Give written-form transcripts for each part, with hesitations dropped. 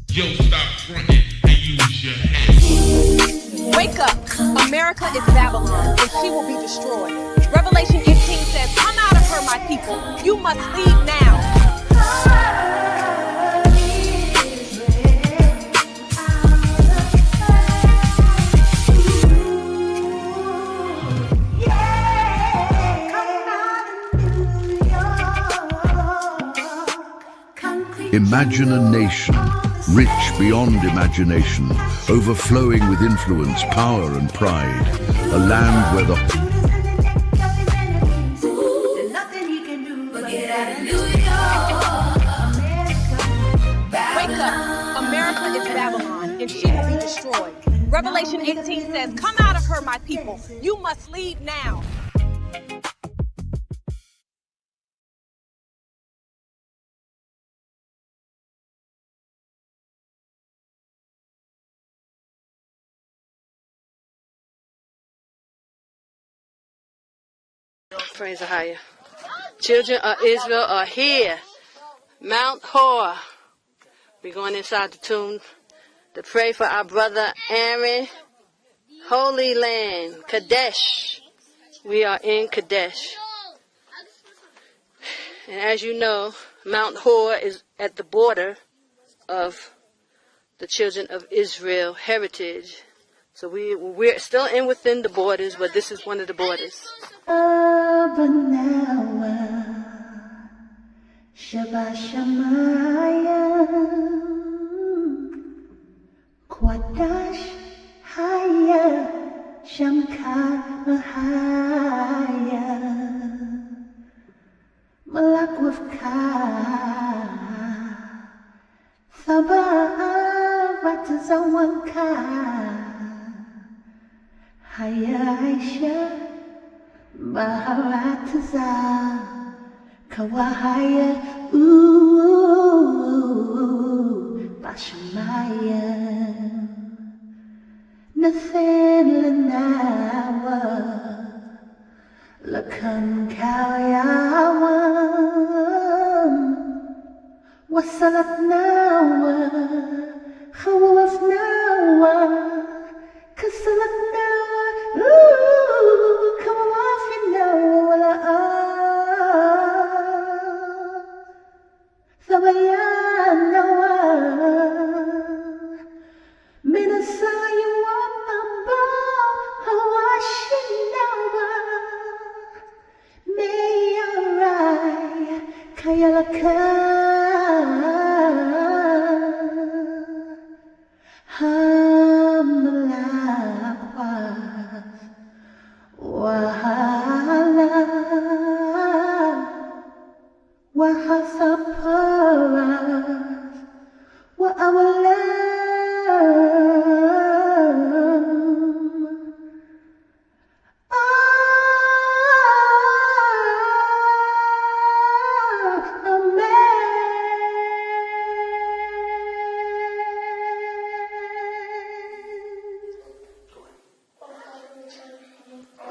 Yo, stop fronting and use your head. Wake up. America is Babylon, and she will be destroyed. Revelation 18 says, come out of her, my people. You must leave now. Imagine a nation, rich beyond imagination, overflowing with influence, power and pride. A land where the... There's nothing you can do but get out of New York. Wake up. America is Babylon, and she will be destroyed. Revelation 18 says, come out of her, my people. You must leave now. Praise AHAYAH. Children of Israel are here. Mount Hor. We're going inside the tomb to pray for our brother Ammon. Holy land, Qadash. We are in Qadash. And as you know, Mount Hor is at the border of the children of Israel heritage. So we're still within the borders, but this is one of the borders. Qadash, AHAYAH, sham, Malak with Sabat Zawanka, Hayasha, Baharataza, Kawahaya, Bashamaya, Nathan Lanawa, Lakan Kayawan, Wasalat Nawa, Khawaf Nawa, Kasalat Nawa, Kawaf Nawa, Thabayan Nawa, Minasayu Wapamba, Hawashin Nawa, Mayarai, Kayalaka.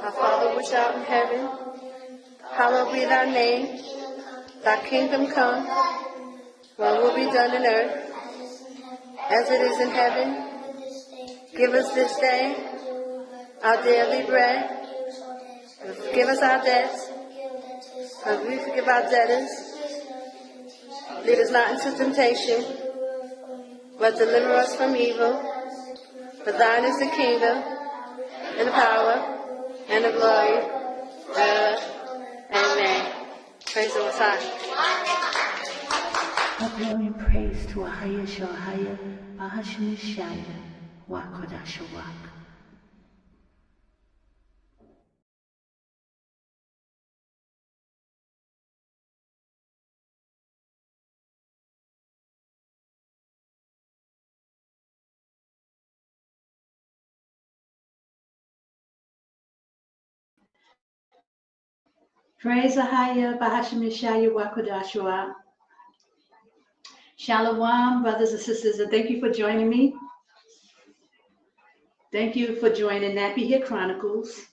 Our Father which art in heaven, hallowed be thy name. Thy kingdom come, thy will be done on earth, as it is in heaven. Give us this day our daily bread. Forgive us our debts, as we forgive our debtors. Lead us not into temptation, but deliver us from evil. For thine is the kingdom, and the power, and the glory. Amen. Praise the Most High. All glory and praise to AHAYAH, Yashaya, Yashaya, Qadash, Rawach. Praise AHAYAH, Yashaya, Qadash, Rawach. Shalom, brothers and sisters, and thank you for joining me. Thank you for joining Nappy here, Chronicles.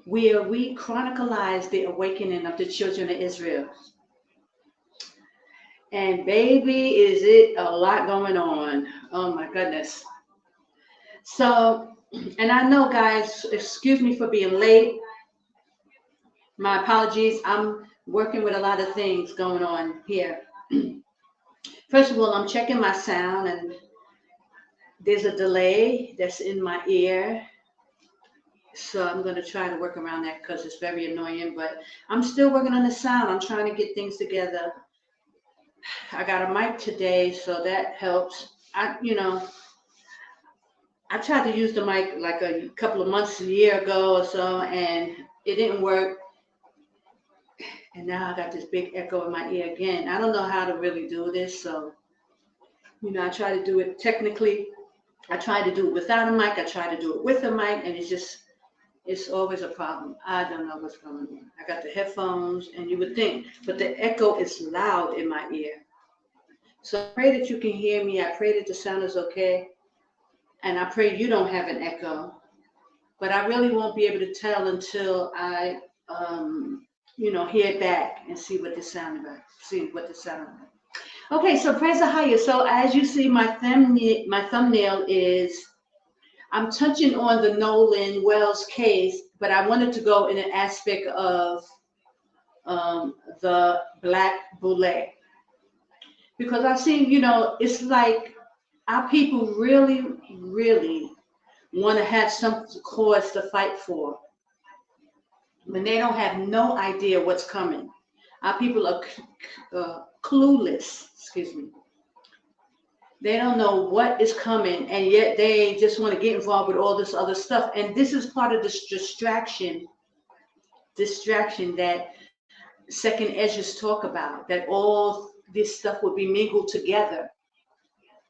where we chronicleize the awakening of the children of Israel. And baby, is it a lot going on. Oh my goodness. So, and I know, guys, excuse me for being late. My apologies. I'm working with a lot of things going on here. First of all, I'm checking my sound, and there's a delay that's in my ear. So I'm going to try to work around that because it's very annoying, but I'm still working on the sound. I'm trying to get things together. I got a mic today, so that helps. I tried to use the mic like a couple of months, a year ago or so, and it didn't work. And now I got this big echo in my ear again. I don't know how to really do this, so, I try to do it technically. I try to do it without a mic. I try to do it with a mic, and it's always a problem. I don't know what's going on. I got the headphones, and you would think, but the echo is loud in my ear. So I pray that you can hear me. I pray that the sound is okay. And I pray you don't have an echo. But I really won't be able to tell until I, hear it back and see what the sound like. Okay, so praise AHAYAH. So as you see, my thumbnail is, I'm touching on the Nolan Wells case, but I wanted to go in an aspect of the Black BOULE. Because I see, it's like our people really, really want to have some cause to fight for when they don't have no idea what's coming. Our people are clueless, They don't know what is coming, and yet they just want to get involved with all this other stuff. And this is part of this distraction that second edges talk about, that all this stuff will be mingled together.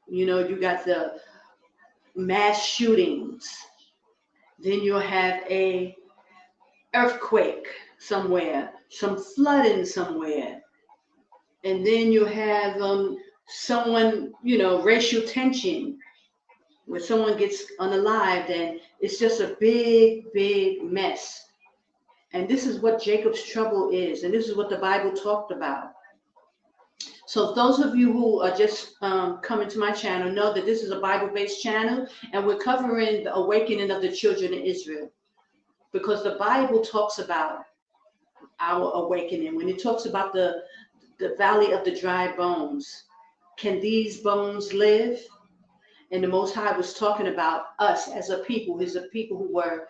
You got the mass shootings, then you'll have a earthquake somewhere, some flooding somewhere, and then you have someone, racial tension, where someone gets unalived, and it's just a big, big mess. And this is what Jacob's trouble is, and this is what the Bible talked about. So those of you who are just coming to my channel know that this is a Bible-based channel, and we're covering the awakening of the children of Israel, because the Bible talks about our awakening. When it talks about the valley of the dry bones, can these bones live? And the Most High was talking about us as a people. He's a people who were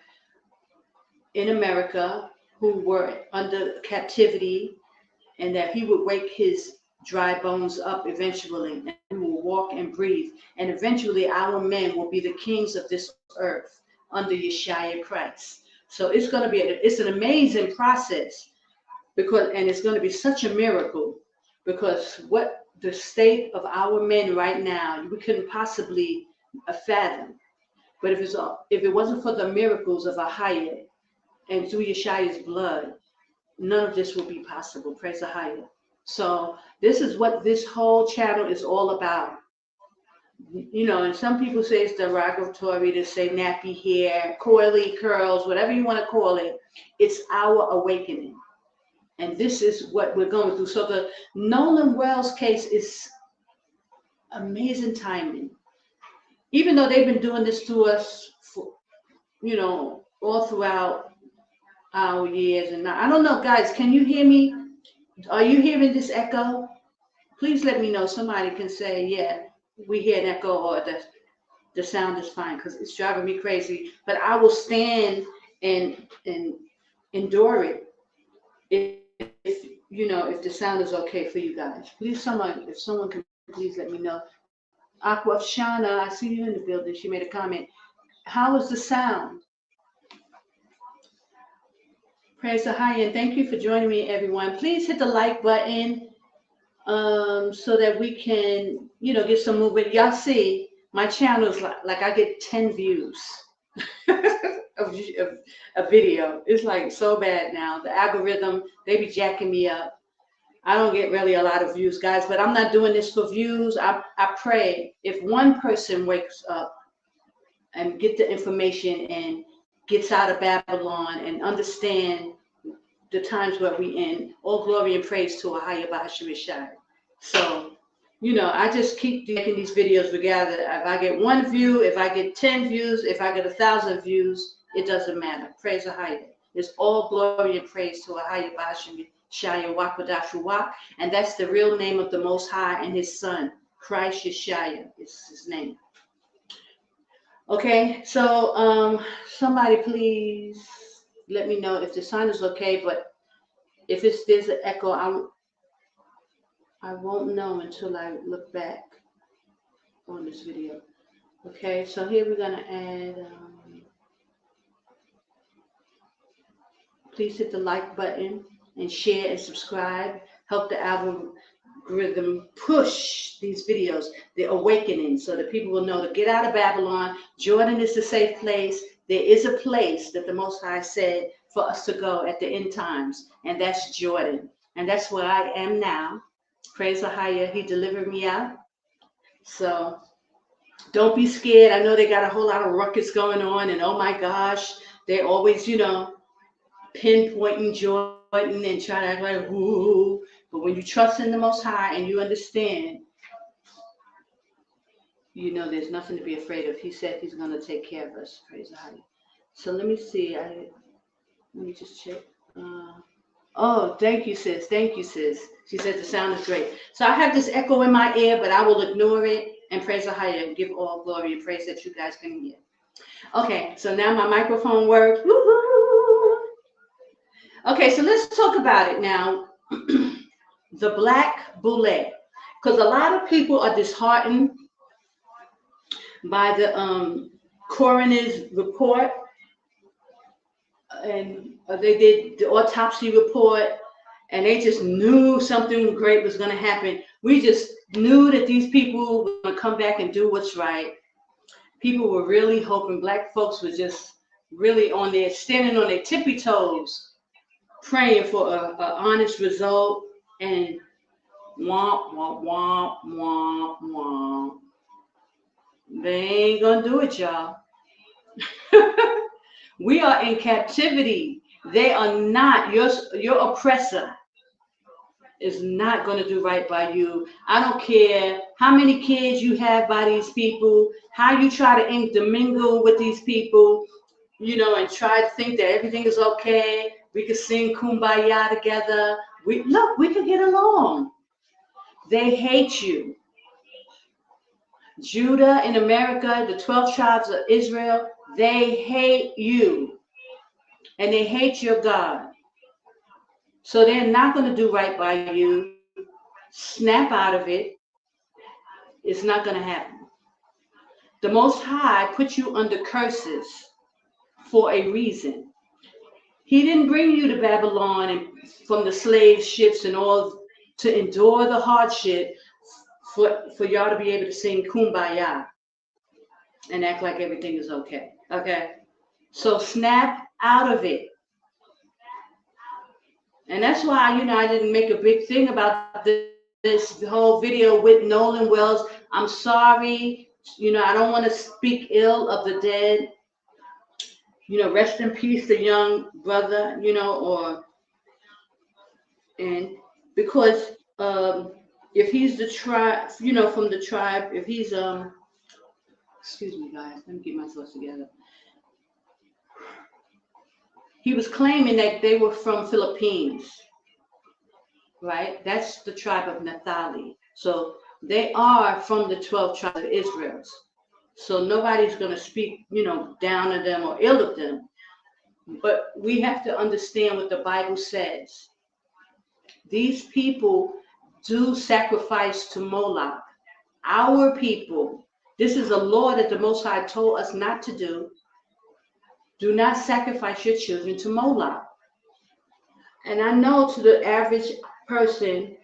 in America, who were under captivity, and that he would wake his dry bones up eventually, and we will walk and breathe. And eventually our men will be the kings of this earth under Yashaya Christ. So it's going to be, it's an amazing process, and it's going to be such a miracle, because what the state of our men right now, we couldn't possibly fathom. But if it wasn't for the miracles of AHAYAH and through Yashaya's blood, none of this would be possible. Praise AHAYAH. So this is what this whole channel is all about. And some people say it's derogatory to say nappy hair, coily curls, whatever you want to call it. It's our awakening. And this is what we're going through. So the Nolan Wells case is amazing timing. Even though they've been doing this to us for, all throughout our years. And I don't know, guys, can you hear me? Are you hearing this echo? Please let me know. Somebody can say, yeah, we hear an echo, or the sound is fine, because it's driving me crazy. But I will stand and endure it if the sound is okay for you guys. Please, if someone can please let me know. Aqua Shana, I see you in the building. She made a comment. How is the sound? Praise AHAYAH, and thank you for joining me, everyone. Please hit the like button so that we can, get some movement. Y'all see, my channel is like I get 10 views of a video. It's like so bad now. The algorithm, they be jacking me up. I don't get really a lot of views, guys, but I'm not doing this for views. I pray if one person wakes up and get the information and gets out of Babylon and understand the times where we in. All glory and praise to AHAYAH Bahashemishai. So, you know, I just keep making these videos together. If I get 1 view, if I get 10 views, if I get 1,000 views, it doesn't matter. Praise AHAYAH. It's all glory and praise to AHAYAH Bahashemishai Qadash, and that's the real name of the Most High and His Son, Christ Yashaya is His name. Okay, so somebody please let me know if the sound is okay, but if there's an echo, I won't know until I look back on this video. Okay, so here we're gonna add, please hit the like button and share and subscribe. Help the algorithm push these videos, the awakening, so that people will know to get out of Babylon. Jordan is a safe place. There is a place that the Most High said for us to go at the end times, and that's Jordan. And that's where I am now. Praise AHAYAH. He delivered me out. So don't be scared. I know they got a whole lot of ruckus going on, and oh my gosh, they're always, you know, pinpointing Jordan and trying to act like, ooh. But when you trust in the Most High and you understand, you know there's nothing to be afraid of. He said He's going to take care of us. Praise AHAYAH. So let me see. Let me just check. Oh, thank you, sis. Thank you, sis. She said the sound is great. So I have this echo in my ear, but I will ignore it and praise AHAYAH and give all glory and praise that you guys can hear. Okay, so now my microphone works. Woo-hoo! Okay, so let's talk about it now. The black BOULE. Because a lot of people are disheartened by the coroner's report, and they did the autopsy report, and they just knew something great was going to happen. We just knew that these people were going to come back and do what's right. People were really hoping. Black folks were just really on there, standing on their tippy toes, praying for a honest result, and womp, womp, womp, womp, womp. They ain't gonna do it, y'all. We are in captivity. They are not. Your oppressor is not going to do right by you. I don't care how many kids you have by these people, how you try to intermingle with these people, you know, and try to think that everything is okay. We could sing Kumbaya together. We could get along. They hate you. Judah in America, the 12 tribes of Israel, they hate you. And they hate your God. So they're not going to do right by you. Snap out of it. It's not going to happen. The Most High put you under curses for a reason. He didn't bring you to Babylon and from the slave ships and all to endure the hardship for y'all to be able to sing Kumbaya and act like everything is okay. Okay? So snap out of it. And that's why, you know, I didn't make a big thing about this whole video with Nolan Wells. I'm sorry. You know, I don't want to speak ill of the dead. You know, rest in peace, the young brother, you know, and because if he's the tribe, you know, from the tribe, if he's, excuse me, guys, let me get my thoughts together. He was claiming that they were from Philippines, right? That's the tribe of Naphtali. So they are from the 12 tribes of Israel. So nobody's going to speak, you know, down to them or ill of them. But we have to understand what the Bible says. These people do sacrifice to Moloch. Our people, this is a law that the Most High told us not to do. Do not sacrifice your children to Moloch. And I know to the average person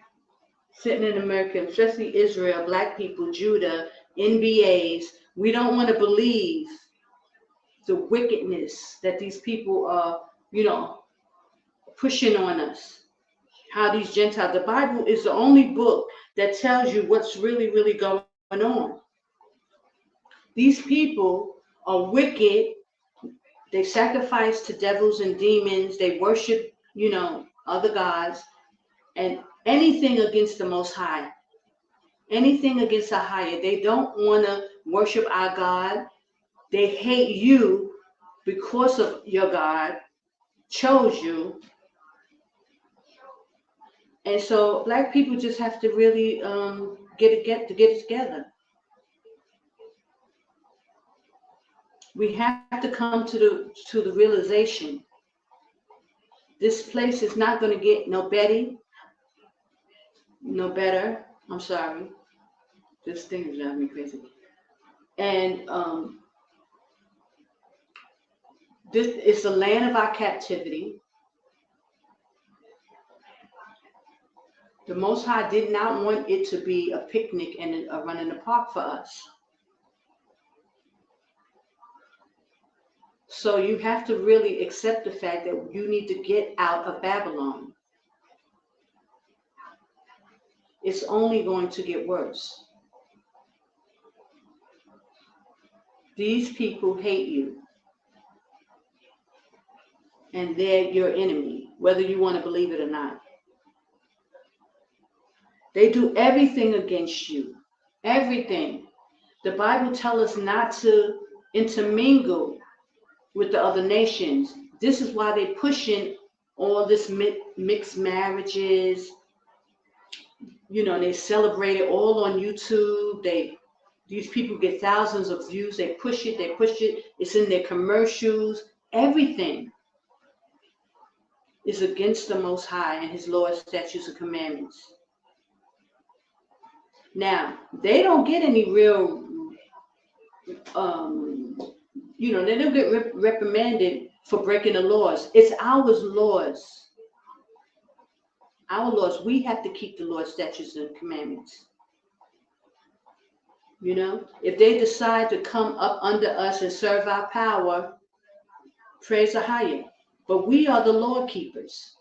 sitting in America, especially Israel, Black people, Judah, NBAs, we don't want to believe the wickedness that these people are, you know, pushing on us. How these Gentiles, the Bible is the only book that tells you what's really, really going on. These people are wicked. They sacrifice to devils and demons. They worship, other gods, and anything against the Most High. Anything against AHAYAH. They don't want to worship our God. They hate you because of your God chose you. And so black people just have to really get it together. We have to come to the realization this place is not going to get no better. I'm sorry. This thing is driving me crazy. And this is the land of our captivity. The Most High did not want it to be a picnic and a run in the park for us. So you have to really accept the fact that you need to get out of Babylon. It's only going to get worse. These people hate you. And they're your enemy, whether you want to believe it or not. They do everything against you. Everything. The Bible tells us not to intermingle with the other nations. This is why they're pushing all this mixed marriages. They celebrate it all on YouTube. These people get thousands of views. They push it. It's in their commercials. Everything is against the Most High and His laws, statutes, and commandments. Now, they don't get any real, they don't get reprimanded for breaking the laws. It's our laws. Our laws. We have to keep the laws, statutes, and commandments. If they decide to come up under us and serve our power, praise AHAYAH. But we are the law keepers.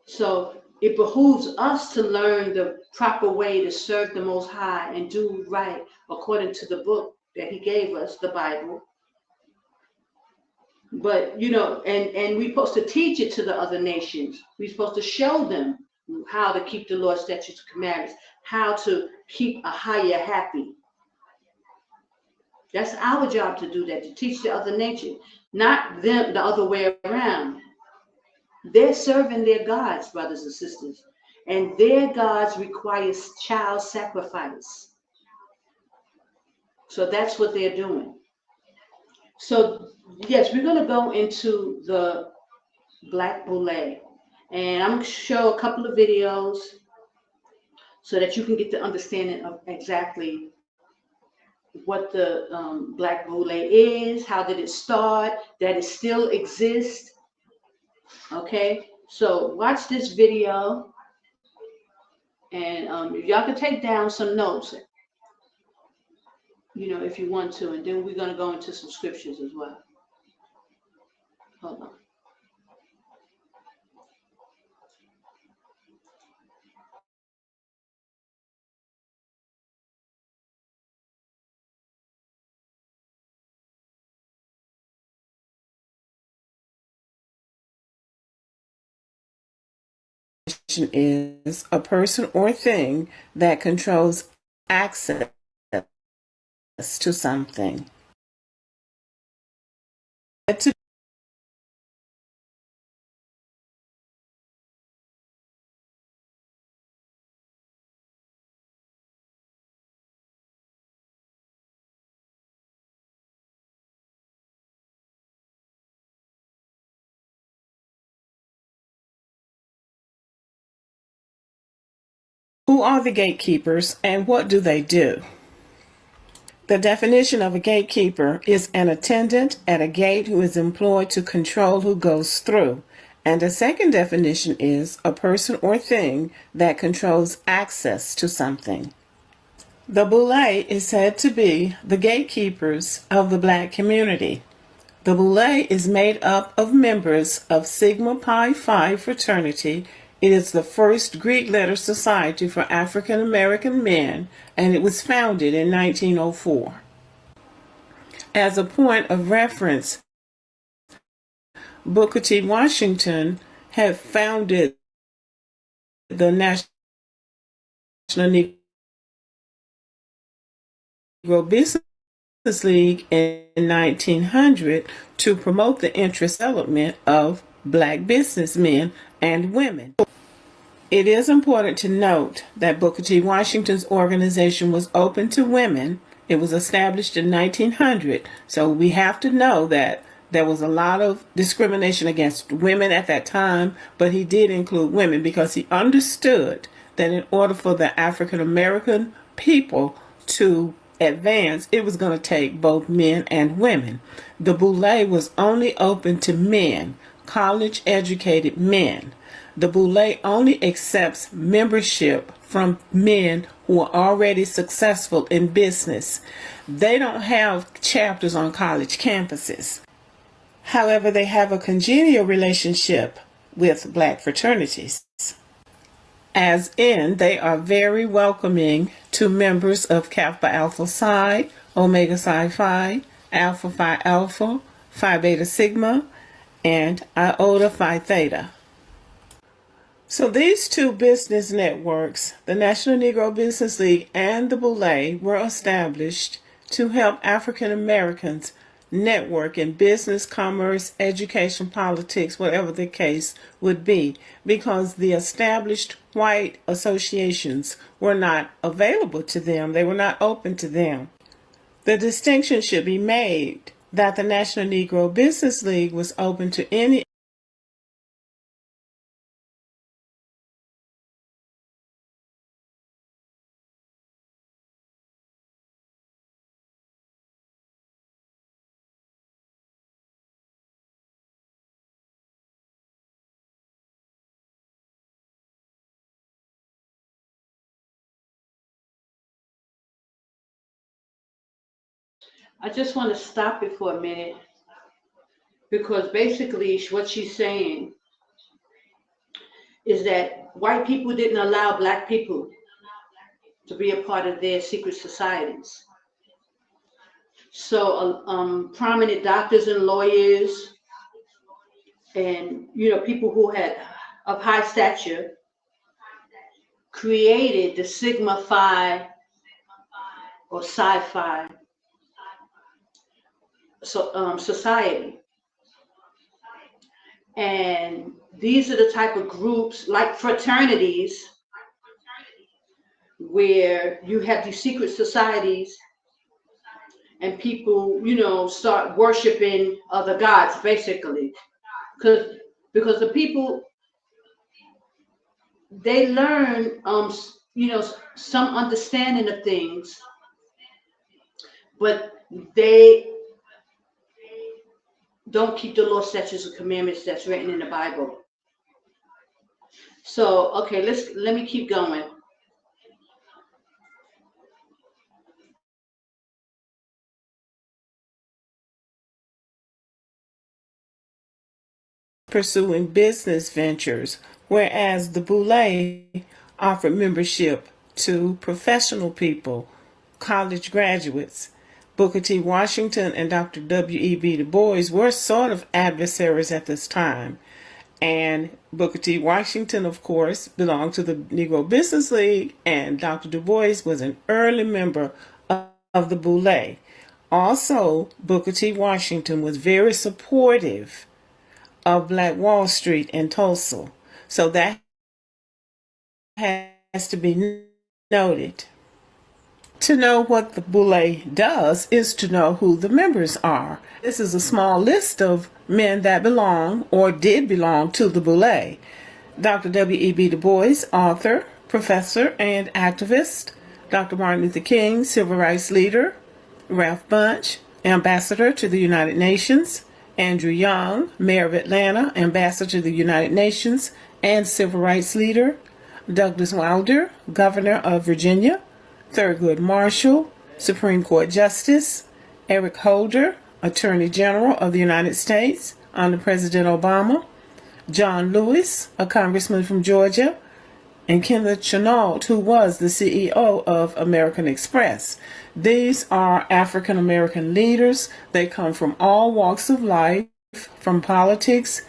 So it behooves us to learn the proper way to serve the Most High and do right according to the book that He gave us, the Bible. But, and we're supposed to teach it to the other nations. We're supposed to show them how to keep the law, statutes, and commandments, how to keep AHAYAH happy. That's our job to do that, to teach the other nations, not them the other way around. They're serving their gods, brothers and sisters, and their gods require child sacrifice. So that's what they're doing. So yes, we're going to go into the Black BOULE, and I'm going to show a couple of videos so that you can get the understanding of exactly what the Black BOULE is, how did it start, that it still exists. Okay, so watch this video, and y'all can take down some notes, if you want to, and then we're going to go into some scriptures as well. Hold on. Is a person or thing that controls access to something. Who are the gatekeepers and what do they do? The definition of a gatekeeper is an attendant at a gate who is employed to control who goes through. And a second definition is a person or thing that controls access to something. The BOULE is said to be the gatekeepers of the black community. The BOULE is made up of members of Sigma Pi Phi fraternity. It is the first Greek letter society for African American men, and it was founded in 1904. As a point of reference, Booker T. Washington had founded the National Negro Business League in 1900 to promote the interest development of black businessmen and women. It is important to note that Booker T. Washington's organization was open to women. It was established in 1900, so we have to know that there was a lot of discrimination against women at that time, but he did include women because he understood that in order for the African American people to advance, it was going to take both men and women. The BOULE was only open to men, college educated men. The BOULE only accepts membership from men who are already successful in business. They don't have chapters on college campuses. However, they have a congenial relationship with black fraternities. As in, they are very welcoming to members of Kappa Alpha Psi, Omega Psi Phi, Alpha Phi Alpha, Phi Beta Sigma, and Iota Phi Theta. So these two business networks, the National Negro Business League and the BOULE, were established to help African Americans network in business, commerce, education, politics, whatever the case would be, because the established white associations were not available to them. They were not open to them. The distinction should be made that the National Negro Business League was open to any I just want to stop it for a minute because basically what she's saying is that white people didn't allow black people to be a part of their secret societies. So prominent doctors and lawyers and people who had of high stature created the Sigma Phi or Psi Phi society. And these are the type of groups like fraternities where you have these secret societies and people, start worshiping other gods, basically. Because the people, they learn, some understanding of things, but they don't keep the law, statutes, and commandments that's written in the Bible. So, okay, let me keep going. pursuing business ventures, whereas the BOULE offered membership to professional people, college graduates. Booker T. Washington and Dr. W.E.B. Du Bois were sort of adversaries at this time. And Booker T. Washington, of course, belonged to the Negro Business League, and Dr. Du Bois was an early member of the BOULE. Also, Booker T. Washington was very supportive of Black Wall Street in Tulsa. So that has to be noted. To know what the BOULE does is to know who the members are. This is a small list of men that belong or did belong to the BOULE. Dr. W.E.B. Du Bois, author, professor, and activist. Dr. Martin Luther King, civil rights leader. Ralph Bunche, ambassador to the United Nations. Andrew Young, mayor of Atlanta, ambassador to the United Nations and civil rights leader. Douglas Wilder, governor of Virginia. Thurgood Marshall, Supreme Court Justice. Eric Holder, Attorney General of the United States under President Obama. John Lewis, a congressman from Georgia. and Kenneth Chenault, who was the CEO of American Express. These are African American leaders. They come from all walks of life, from politics,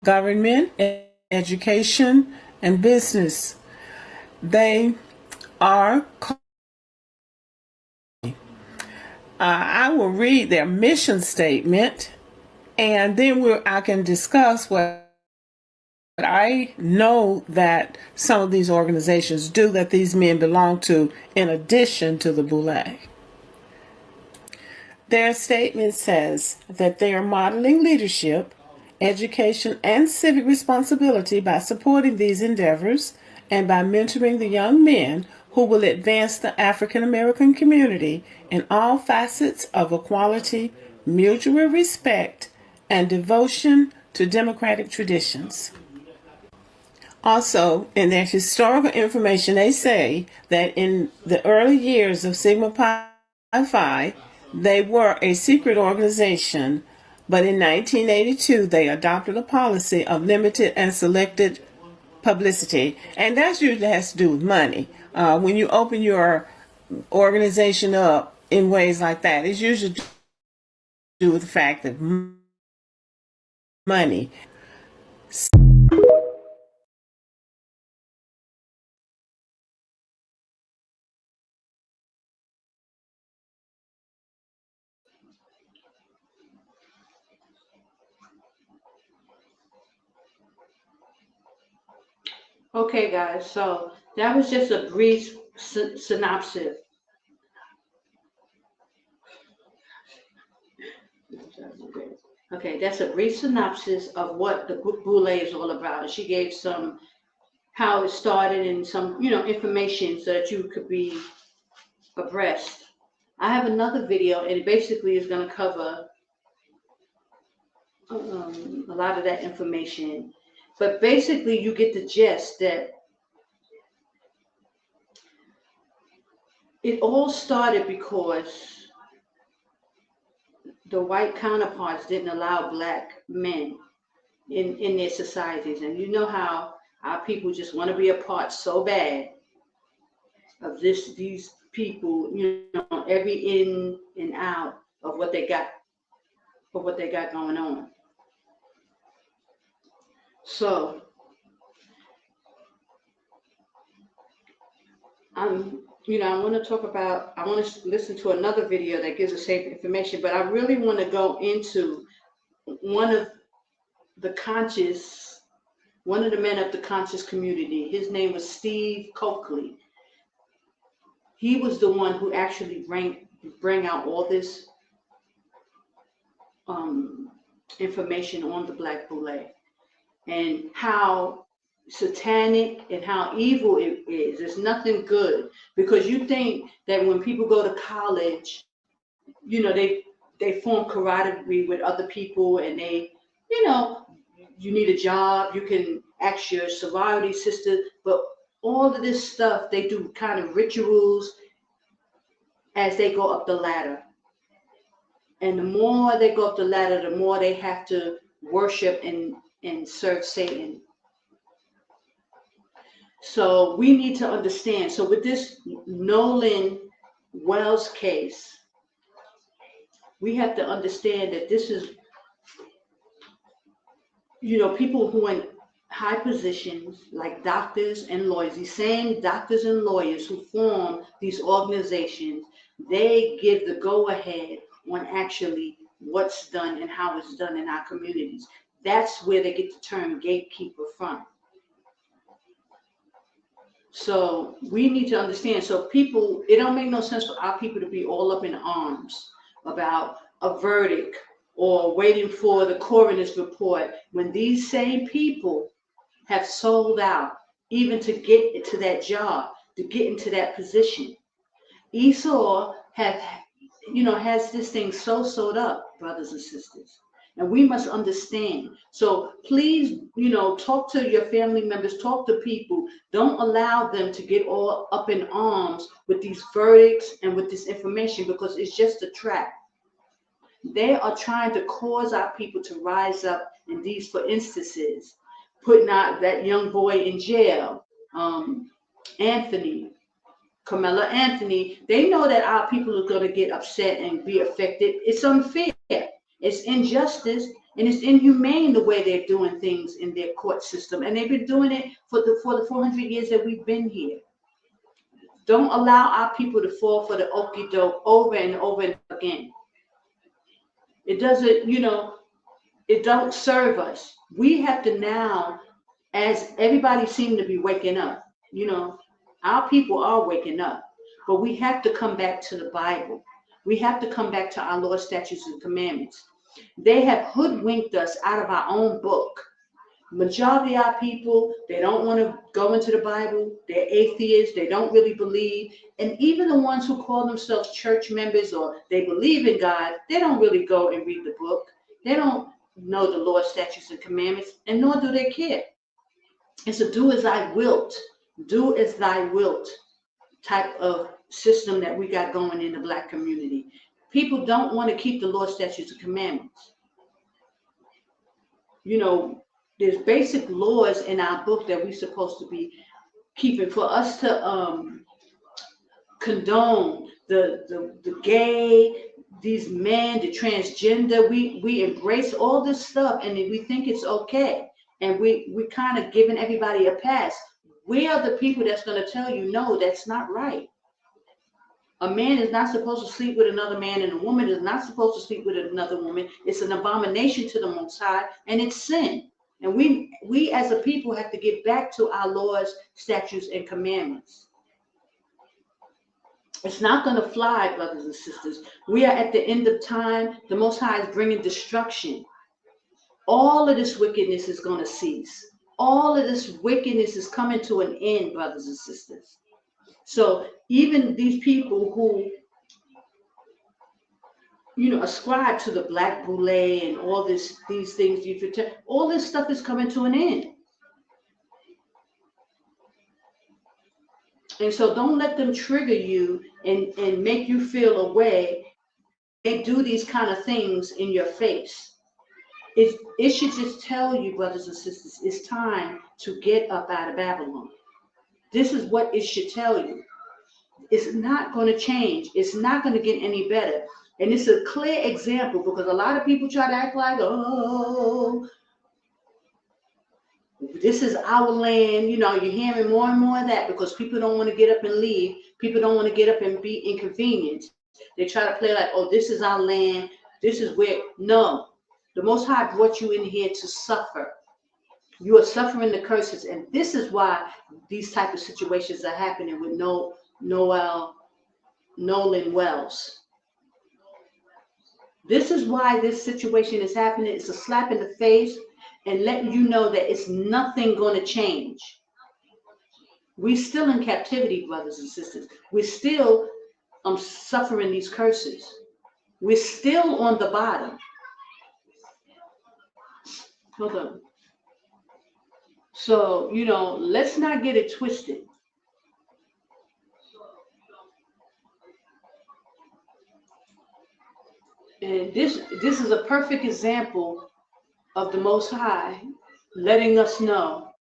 government, education, and business. They are I will read their mission statement, and then I can discuss what I know that some of these organizations do that these men belong to in addition to the BOULE. Their statement says that they are modeling leadership, education, and civic responsibility by supporting these endeavors and by mentoring the young men who will advance the African American community in all facets of equality, mutual respect, and devotion to democratic traditions. Also, in their historical information, they say that in the early years of Sigma Pi Phi, they were a secret organization, but in 1982, they adopted a policy of limited and selected publicity, and that usually has to do with money. When you open your organization up in ways like that, it's usually to do with the fact that money. Okay, guys, so that was just a brief synopsis. Okay, that's a brief synopsis of what the BOULE is all about. And she gave some how it started and some, information so that you could be abreast. I have another video, and it basically is going to cover a lot of that information. But basically, you get the gist that it all started because the white counterparts didn't allow black men in their societies. And you know how our people just want to be a part so bad of these people, every in and out of what they got going on. So I want to talk about, I want to listen to another video that gives the same information, but I really want to go into one of the men of the conscious community. His name was Steve Coakley. He was the one who actually bring out all this information on the Black BOULE and how satanic and how evil it is. It's nothing good, because you think that when people go to college, they form camaraderie with other people, and they, you need a job, you can ask your sorority sister, but all of this stuff, they do kind of rituals as they go up the ladder. And the more they go up the ladder, the more they have to worship and serve Satan. So we need to understand. So with this Nolan Wells case, we have to understand that this is, people who are in high positions like doctors and lawyers, these same doctors and lawyers who form these organizations, they give the go-ahead on actually what's done and how it's done in our communities. That's where they get the term gatekeeper from. So we need to understand. So people, it don't make no sense for our people to be all up in arms about a verdict or waiting for the coroner's report when these same people have sold out even to get into that job, to get into that position. Esau has this thing so sewed up, brothers and sisters. And we must understand. So please, talk to your family members, talk to people. Don't allow them to get all up in arms with these verdicts and with this information, because it's just a trap. They are trying to cause our people to rise up in these, for instances, putting out that young boy in jail Anthony, Carmela Anthony, they know that our people are going to get upset and be affected. It's unfair. It's injustice, and it's inhumane the way they're doing things in their court system. And they've been doing it for the 400 years that we've been here. Don't allow our people to fall for the okie doke over and over again. It doesn't, it don't serve us. We have to now, as everybody seems to be waking up, our people are waking up, but we have to come back to the Bible. We have to come back to our laws, statutes, and commandments. They have hoodwinked us out of our own book. Majority of our people, they don't want to go into the Bible. They're atheists. They don't really believe. And even the ones who call themselves church members or they believe in God, they don't really go and read the book. They don't know the law, statutes, and commandments, and nor do they care. It's a do as I wilt type of system that we got going in the Black community. People don't want to keep the law, statutes, and commandments. There's basic laws in our book that we're supposed to be keeping. For us to condone the gay, these men, the transgender, we embrace all this stuff and we think it's okay. And we kind of giving everybody a pass. We are the people that's going to tell you, no, that's not right. A man is not supposed to sleep with another man, and a woman is not supposed to sleep with another woman. It's an abomination to the Most High, and it's sin. And we as a people have to get back to our laws, statutes, and commandments. It's not going to fly, brothers and sisters. We are at the end of time. The Most High is bringing destruction. All of this wickedness is going to cease. All of this wickedness is coming to an end, brothers and sisters. So even these people who, ascribe to the Black BOULE and all these things, all this stuff is coming to an end. And so don't let them trigger you and make you feel a way. They do these kind of things in your face. It should just tell you, brothers and sisters, it's time to get up out of Babylon. This is what it should tell you. It's not going to change. It's not going to get any better. And it's a clear example because a lot of people try to act like, oh, this is our land. You're hearing more and more of that because people don't want to get up and leave. People don't want to get up and be inconvenienced. They try to play like, oh, this is our land. This is where. No, the Most High brought you in here to suffer. You are suffering the curses. And this is why these type of situations are happening with Nolan Wells. This is why this situation is happening. It's a slap in the face and letting you know that it's nothing going to change. We're still in captivity, brothers and sisters. We're still suffering these curses. We're still on the bottom. Hold on. So, let's not get it twisted. And this is a perfect example of the Most High letting us know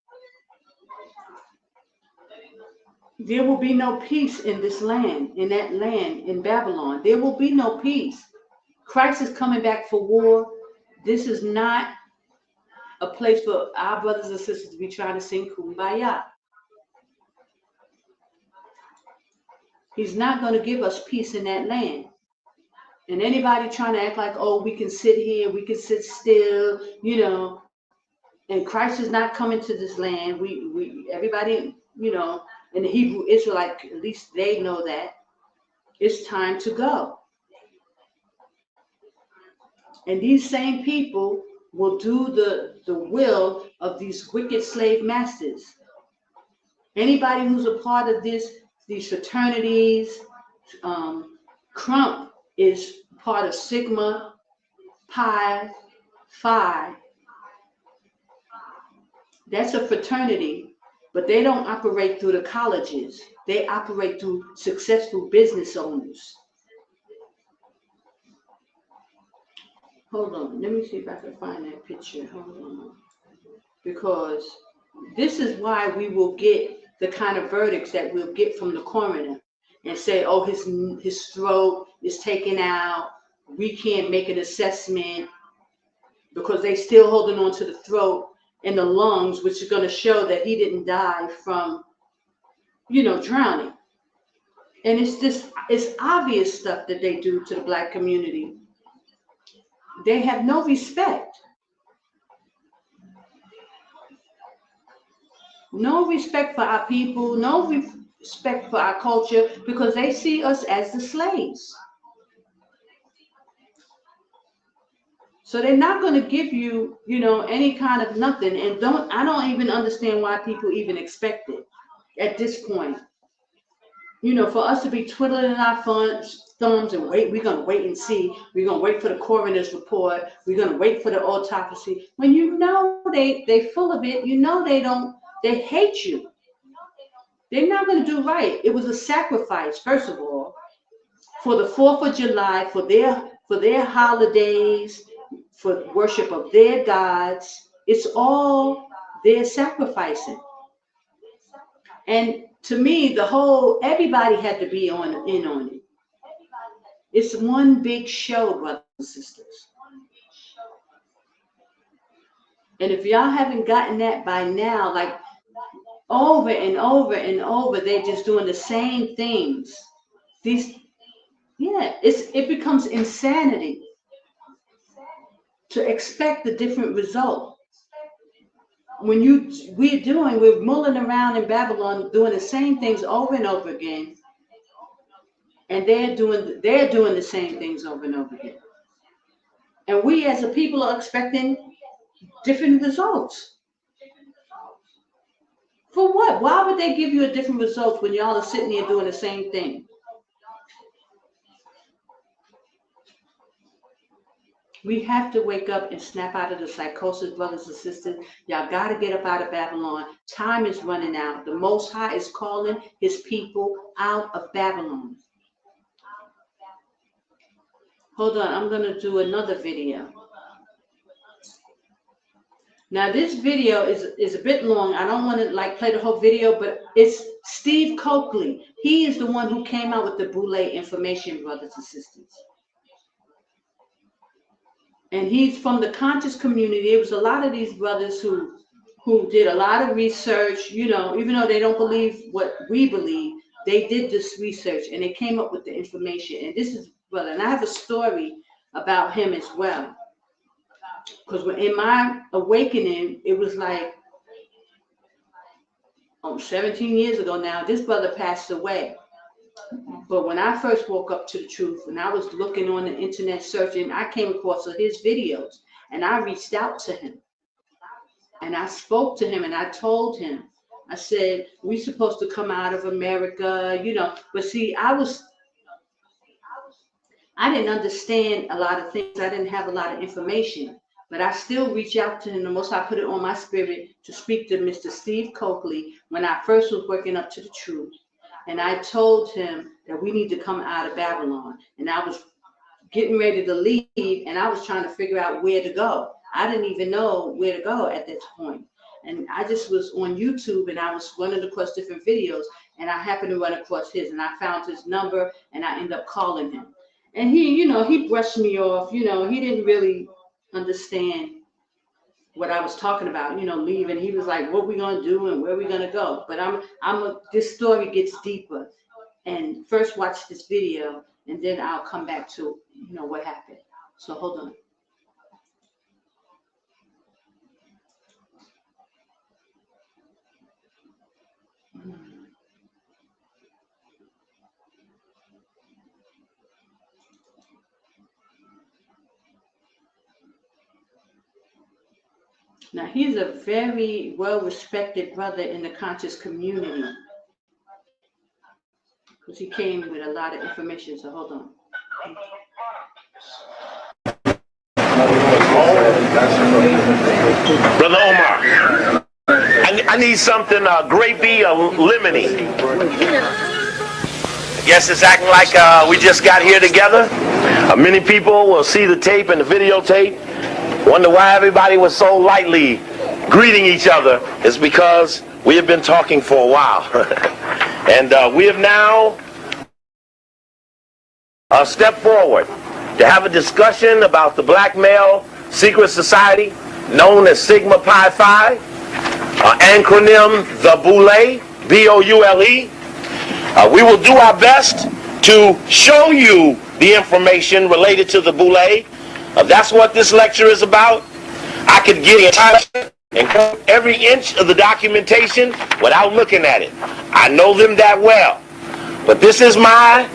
there will be no peace in this land, in that land, in Babylon. There will be no peace. Christ is coming back for war. This is not a place for our brothers and sisters to be trying to sing Kumbaya. He's not going to give us peace in that land. And anybody trying to act like, oh, we can sit here, we can sit still, and Christ is not coming to this land. Everybody, in the Hebrew Israelite, at least they know that it's time to go. And these same people will do the will of these wicked slave masters. Anybody who's a part of these fraternities, Crump is part of Sigma Pi Phi. That's a fraternity, but they don't operate through the colleges. They operate through successful business owners. Hold on, let me see if I can find that picture. Hold on. Because this is why we will get the kind of verdicts that we'll get from the coroner and say, oh, his throat is taken out. We can't make an assessment because they still holding on to the throat and the lungs, which is going to show that he didn't die from, drowning. And it's obvious stuff that they do to the Black community. They have no respect. No respect for our people, no respect for our culture, because they see us as the slaves. So they're not going to give you, any kind of nothing. And I don't even understand why people even expect it at this point. For us to be twiddling our thumbs and wait, we're going to wait and see. We're going to wait for the coroner's report. We're going to wait for the autopsy. When they full of it, they hate you. They're not going to do right. It was a sacrifice, first of all, for the 4th of July, for their holidays, for worship of their gods. It's all their sacrificing. And to me, everybody had to be in on it. It's one big show, brothers and sisters. And if y'all haven't gotten that by now, like over and over and over, they're just doing the same things. It becomes insanity to expect a different result. When we're mulling around in Babylon doing the same things over and over again, and they're doing the same things over and over again. And we as a people are expecting different results. For what? Why would they give you a different result when y'all are sitting there doing the same thing? We have to wake up and snap out of the psychosis, brothers and sisters. Y'all got to get up out of Babylon. Time is running out. The Most High is calling his people out of Babylon. Hold on, I'm going to do another video. Now, this video is a bit long. I don't want to play the whole video, but it's Steve Coakley. He is the one who came out with the BOULE information, brothers and sisters. And he's from the conscious community. It was a lot of these brothers who did a lot of research, even though they don't believe what we believe, they did this research and they came up with the information. And this is, brother, and I have a story about him as well. Because in my awakening, it was 17 years ago now, this brother passed away. But when I first woke up to the truth, and I was looking on the internet searching, I came across his videos, and I reached out to him. And I spoke to him, and I told him, I said, we're supposed to come out of America, But see, I didn't understand a lot of things. I didn't have a lot of information. But I still reach out to him. The Most I put it on my spirit to speak to Mr. Steve Coakley when I first was waking up to the truth. And I told him that we need to come out of Babylon. And I was getting ready to leave, and I was trying to figure out where to go. I didn't even know where to go at that point. And I just was on YouTube, and I was running across different videos, and I happened to run across his, and I found his number, and I ended up calling him. And he brushed me off. He didn't really understand what I was talking about, leaving. He was like, what we gonna do and where we gonna go? But this story gets deeper. And first watch this video, and then I'll come back to, what happened. So hold on. Now, he's a very well-respected brother in the conscious community, because he came with a lot of information. So hold on. Brother Omar, I need something grapey or lemony. I guess it's acting like we just got here together. Many people will see the tape and the videotape. Wonder why everybody was so lightly greeting each other is because we have been talking for a while. And we have now stepped forward to have a discussion about the black male secret society known as Sigma Pi Phi, acronym the BOULE, B-O-U-L-E. We will do our best to show you the information related to the BOULE. That's what this lecture is about. I could get in and cover every inch of the documentation without looking at it. I know them that well. But this is my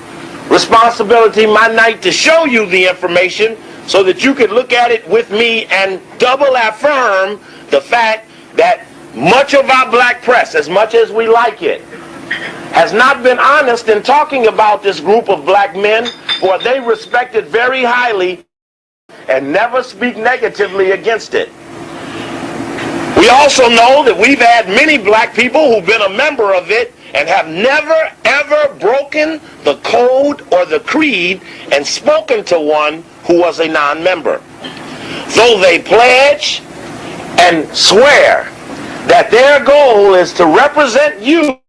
responsibility, my night, to show you the information so that you can look at it with me and double affirm the fact that much of our black press, as much as we like it, has not been honest in talking about this group of black men, for they respect it very highly and never speak negatively against it. We also know that we've had many black people who've been a member of it and have never ever broken the code or the creed and spoken to one who was a non-member. Though they pledge and swear that their goal is to represent you,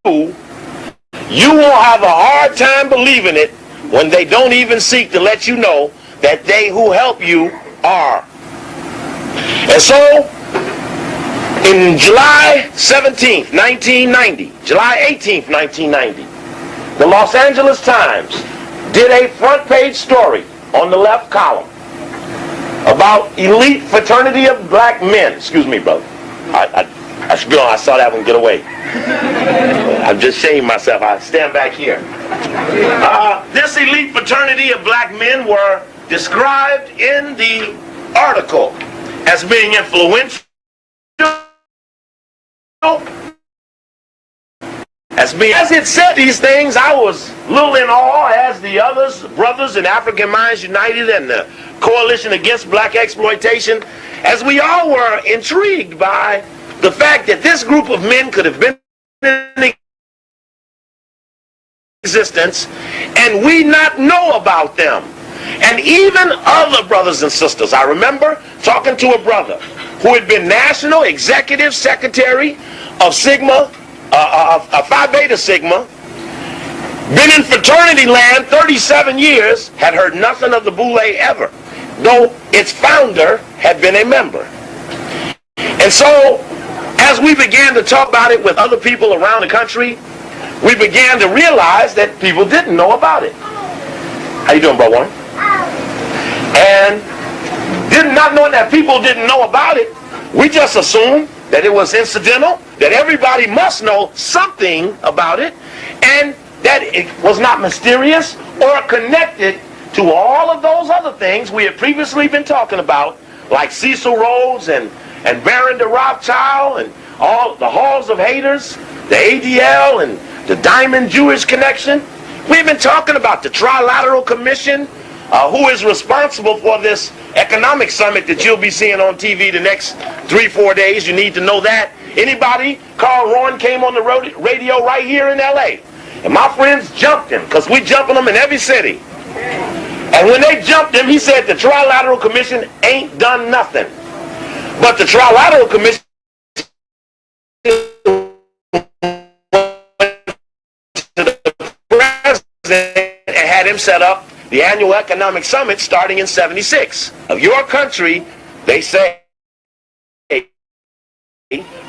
you will have a hard time believing it when they don't even seek to let you know that they who help you are. And so, in July 17th, 1990, July 18th, 1990, the Los Angeles Times did a front page story on the left column about elite fraternity of black men. Excuse me, brother. I should go on. I saw that one get away. I'm just shaming myself. I stand back here. This elite fraternity of black men were described in the article as being influential, as it said these things, I was a little in awe, as the others, brothers in African Minds United and the Coalition Against Black Exploitation, as we all were intrigued by the fact that this group of men could have been in existence and we not know about them. And even other brothers and sisters. I remember talking to a brother who had been National Executive Secretary of Sigma, Phi Beta Sigma, been in fraternity land 37 years, had heard nothing of the BOULE ever, though its founder had been a member. And so, as we began to talk about it with other people around the country, we began to realize that people didn't know about it. How you doing, Bro Warren? And not knowing that people didn't know about it, we just assumed that it was incidental, that everybody must know something about it, and that it was not mysterious or connected to all of those other things we had previously been talking about, like Cecil Rhodes and Baron de Rothschild and all the Halls of Haters, the ADL and the Diamond Jewish Connection. We've been talking about the Trilateral Commission, who is responsible for this economic summit that you'll be seeing on TV the next 3-4 days. You need to know that. Anybody? Carl Rowan came on the radio right here in LA. And my friends jumped him, because we jumping them in every city. And when they jumped him, he said the Trilateral Commission ain't done nothing. But the Trilateral Commission and had him set up the annual economic summit starting in '76. Of your country, they say,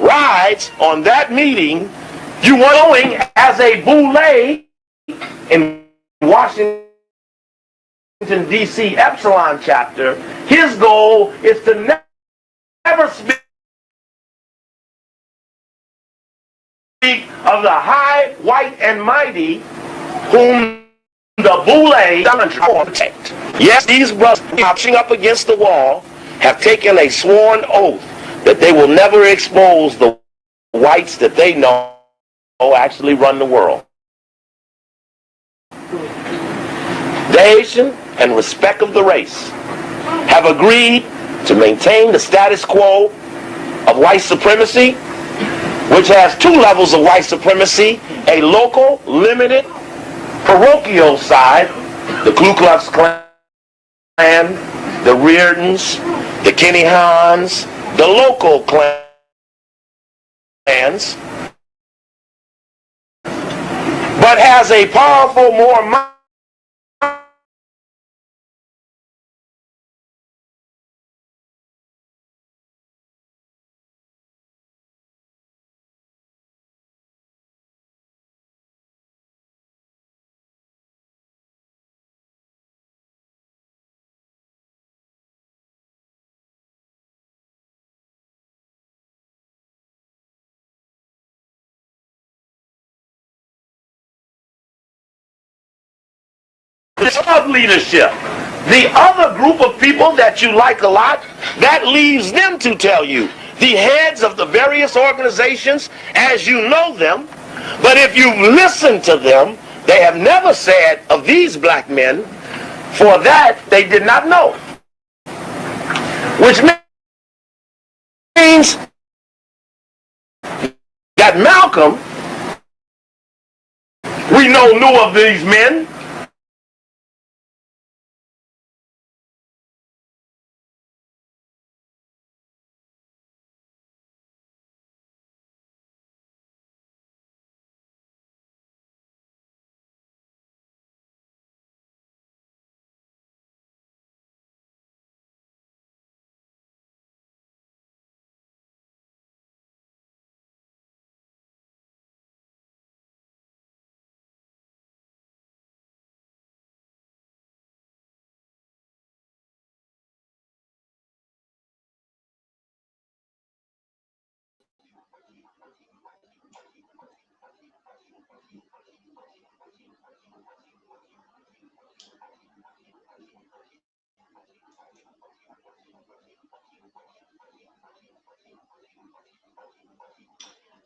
rides on that meeting. You were going as a BOULE in Washington, D.C. Epsilon chapter. His goal is to never speak of the high, white, and mighty whom the BOULE protect. Yes, these brothers marching up against the wall have taken a sworn oath that they will never expose the whites that they know actually run the world. The nation and respect of the race have agreed to maintain the status quo of white supremacy, which has two levels of white supremacy: a local, limited, parochial side, the Ku Klux Klan, the Reardons, the Kenny Hans, the local Klan, lands, but has a powerful, more of leadership. The other group of people that you like a lot, that leaves them to tell you. The heads of the various organizations as you know them. But if you listen to them, they have never said of these black men, for that they did not know. Which means that Malcolm, we know, knew of these men.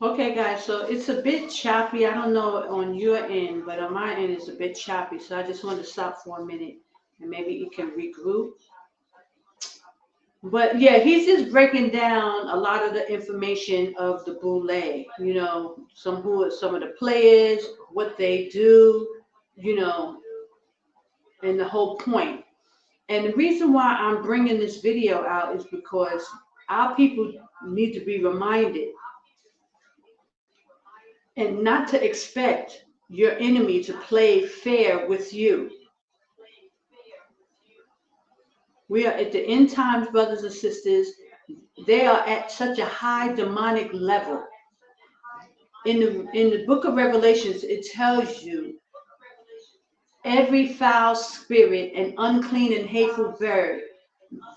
Okay, guys, so it's a bit choppy. I don't know on your end, but on my end it's a bit choppy. So I just wanted to stop for a minute and maybe you can regroup. But yeah, he's just breaking down a lot of the information of the BOULE. You know, some of the players, what they do, you know, and the whole point. And the reason why I'm bringing this video out is because our people need to be reminded and not to expect your enemy to play fair with you. We are at the end times, brothers and sisters. They are at such a high demonic level. In the book of Revelations, it tells you every foul spirit and unclean and hateful bird,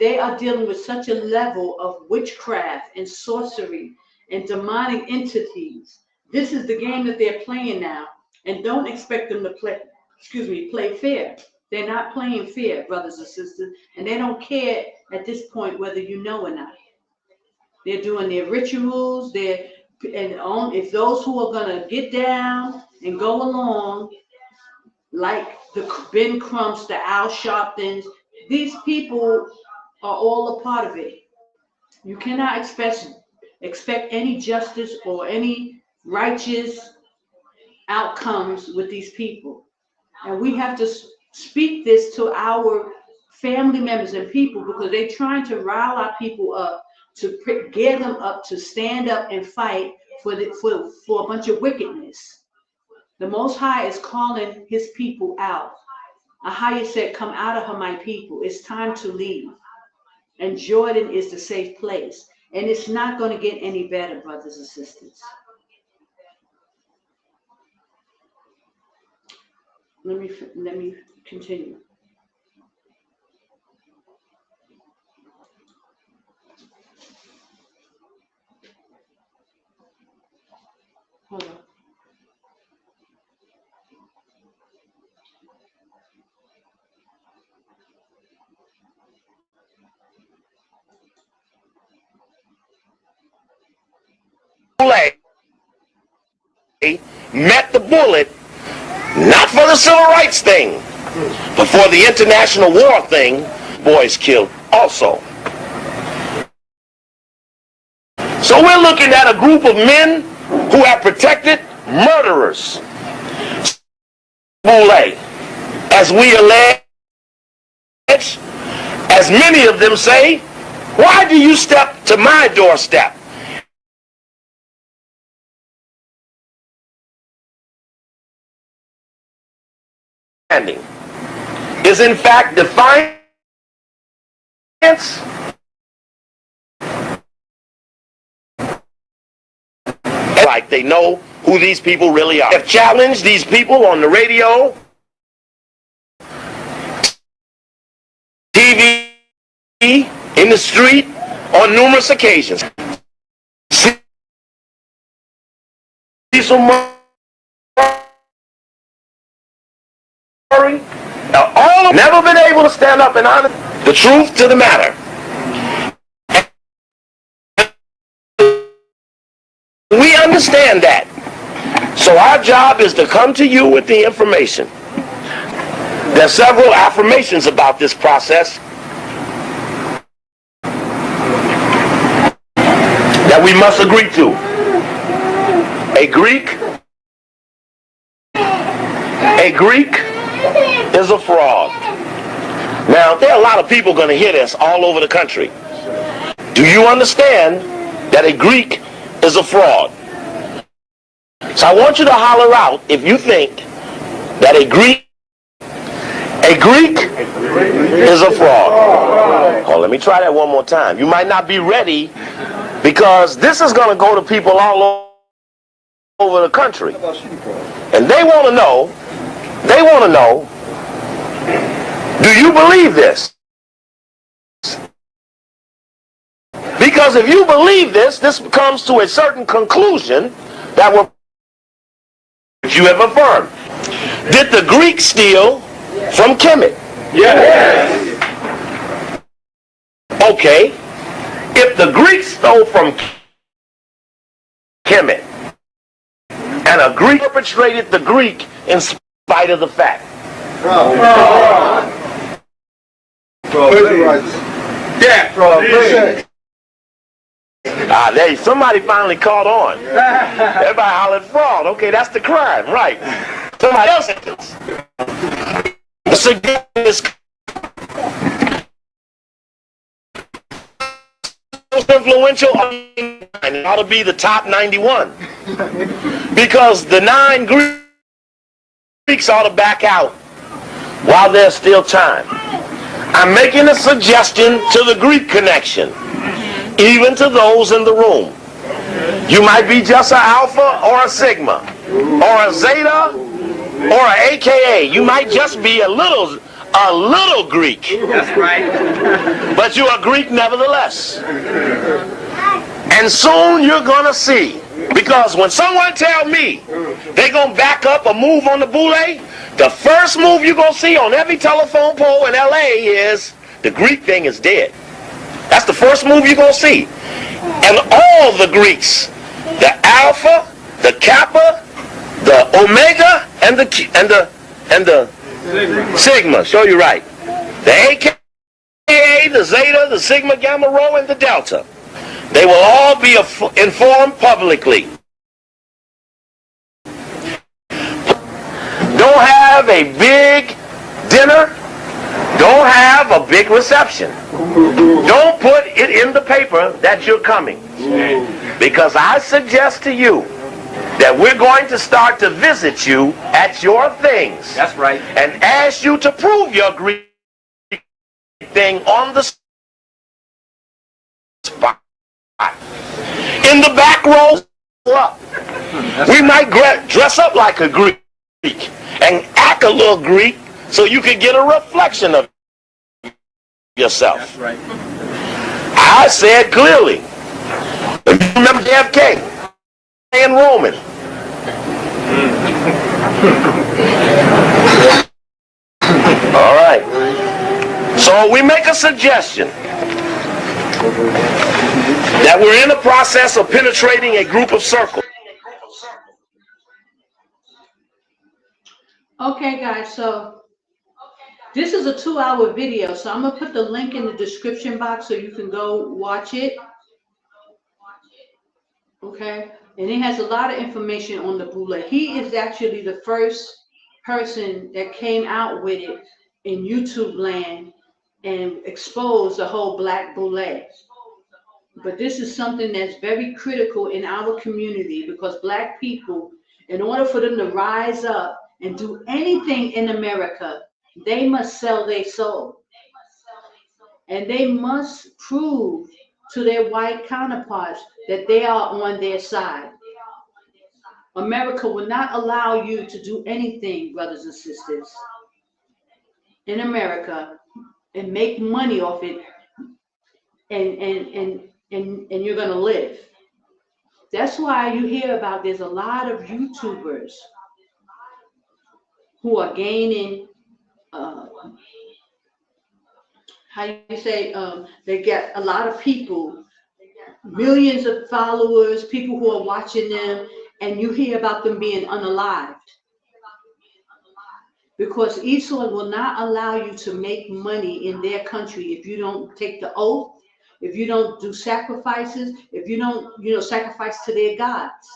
they are dealing with such a level of witchcraft and sorcery and demonic entities. This is the game that they're playing now. And don't expect them to play fair. They're not playing fair, brothers and sisters. And they don't care at this point whether you know or not. They're doing their rituals. If those who are going to get down and go along, like the Ben Crumps, the Al Sharptons, these people are all a part of it. You cannot expect any justice or any righteous outcomes with these people. And we have to speak this to our family members and people because they're trying to rile our people up, to get them up to stand up and fight for a bunch of wickedness. The Most High is calling his people out. AHAYAH said, come out of her, my people. It's time to leave. And Jordan is the safe place. And it's not going to get any better, brothers and sisters. Let me continue. Hold on. Met the bullet, not for the civil rights thing, but for the international war thing. Boys killed also. So we're looking at a group of men who have protected murderers. BOULE, as we allege, as many of them say, why do you step to my doorstep is in fact defiance. Like they know who these people really are. They've challenged these people on the radio, TV, in the street on numerous occasions. All have never been able to stand up and honor the truth to the matter. We understand that. So our job is to come to you with the information. There are several affirmations about this process that we must agree to. A Greek is a fraud. Now, there are a lot of people going to hear this all over the country. Do you understand that a Greek is a fraud? So I want you to holler out if you think that a Greek is a fraud. Oh, let me try that one more time. You might not be ready because this is going to go to people all over the country. And they want to know, do you believe this? Because if you believe this comes to a certain conclusion that will you have affirmed. Did the Greeks steal from Kemet? Yes. Okay. If the Greeks stole from Kemet and a Greek perpetrated the Greek in spite of the fact. There, somebody finally caught on. Everybody hollered fraud. Okay, that's the crime, right? Somebody else is. Most influential ought to be the top 91. Because the 9 Greeks ought to back out while there's still time. I'm making a suggestion to the Greek connection. Even to those in the room. You might be just an alpha or a sigma, or a zeta, or an AKA. You might just be a little Greek. That's right. But you're a Greek nevertheless. And soon you're going to see. Because when someone tell me they're going to back up a move on the BOULE, the first move you're going to see on every telephone pole in LA is the Greek thing is dead. That's the first move you're going to see. And all the Greeks, the Alpha, the Kappa, the Omega, and the Sigma, show you right. The AKA, the Zeta, the Sigma, Gamma, Rho, and the Delta. They will all be informed publicly. Don't have a big dinner. Don't have a big reception. Don't put it in the paper that you're coming. Because I suggest to you that we're going to start to visit you at your things. That's right. And ask you to prove your Greek thing on the spot. In the back row, we might dress up like a Greek and act a little Greek so you can get a reflection of yourself. That's right. I said clearly. You remember JFK and Roman. All right. So we make a suggestion that we're in the process of penetrating a group of circles. Okay, guys, so this is a 2-hour video, so I'm going to put the link in the description box so you can go watch it. Okay, and it has a lot of information on the BOULE. He is actually the first person that came out with it in YouTube land and exposed the whole Black BOULE. But this is something that's very critical in our community because Black people, in order for them to rise up and do anything in America, they must sell their soul. And they must prove to their white counterparts that they are on their side. America will not allow you to do anything, brothers and sisters, in America and make money off it, and you're gonna live. That's why you hear about there's a lot of YouTubers who are gaining how you say they get a lot of people, millions of followers, people who are watching them, and you hear about them being unalived. Because Esau will not allow you to make money in their country if you don't take the oath, if you don't do sacrifices, if you don't, sacrifice to their gods.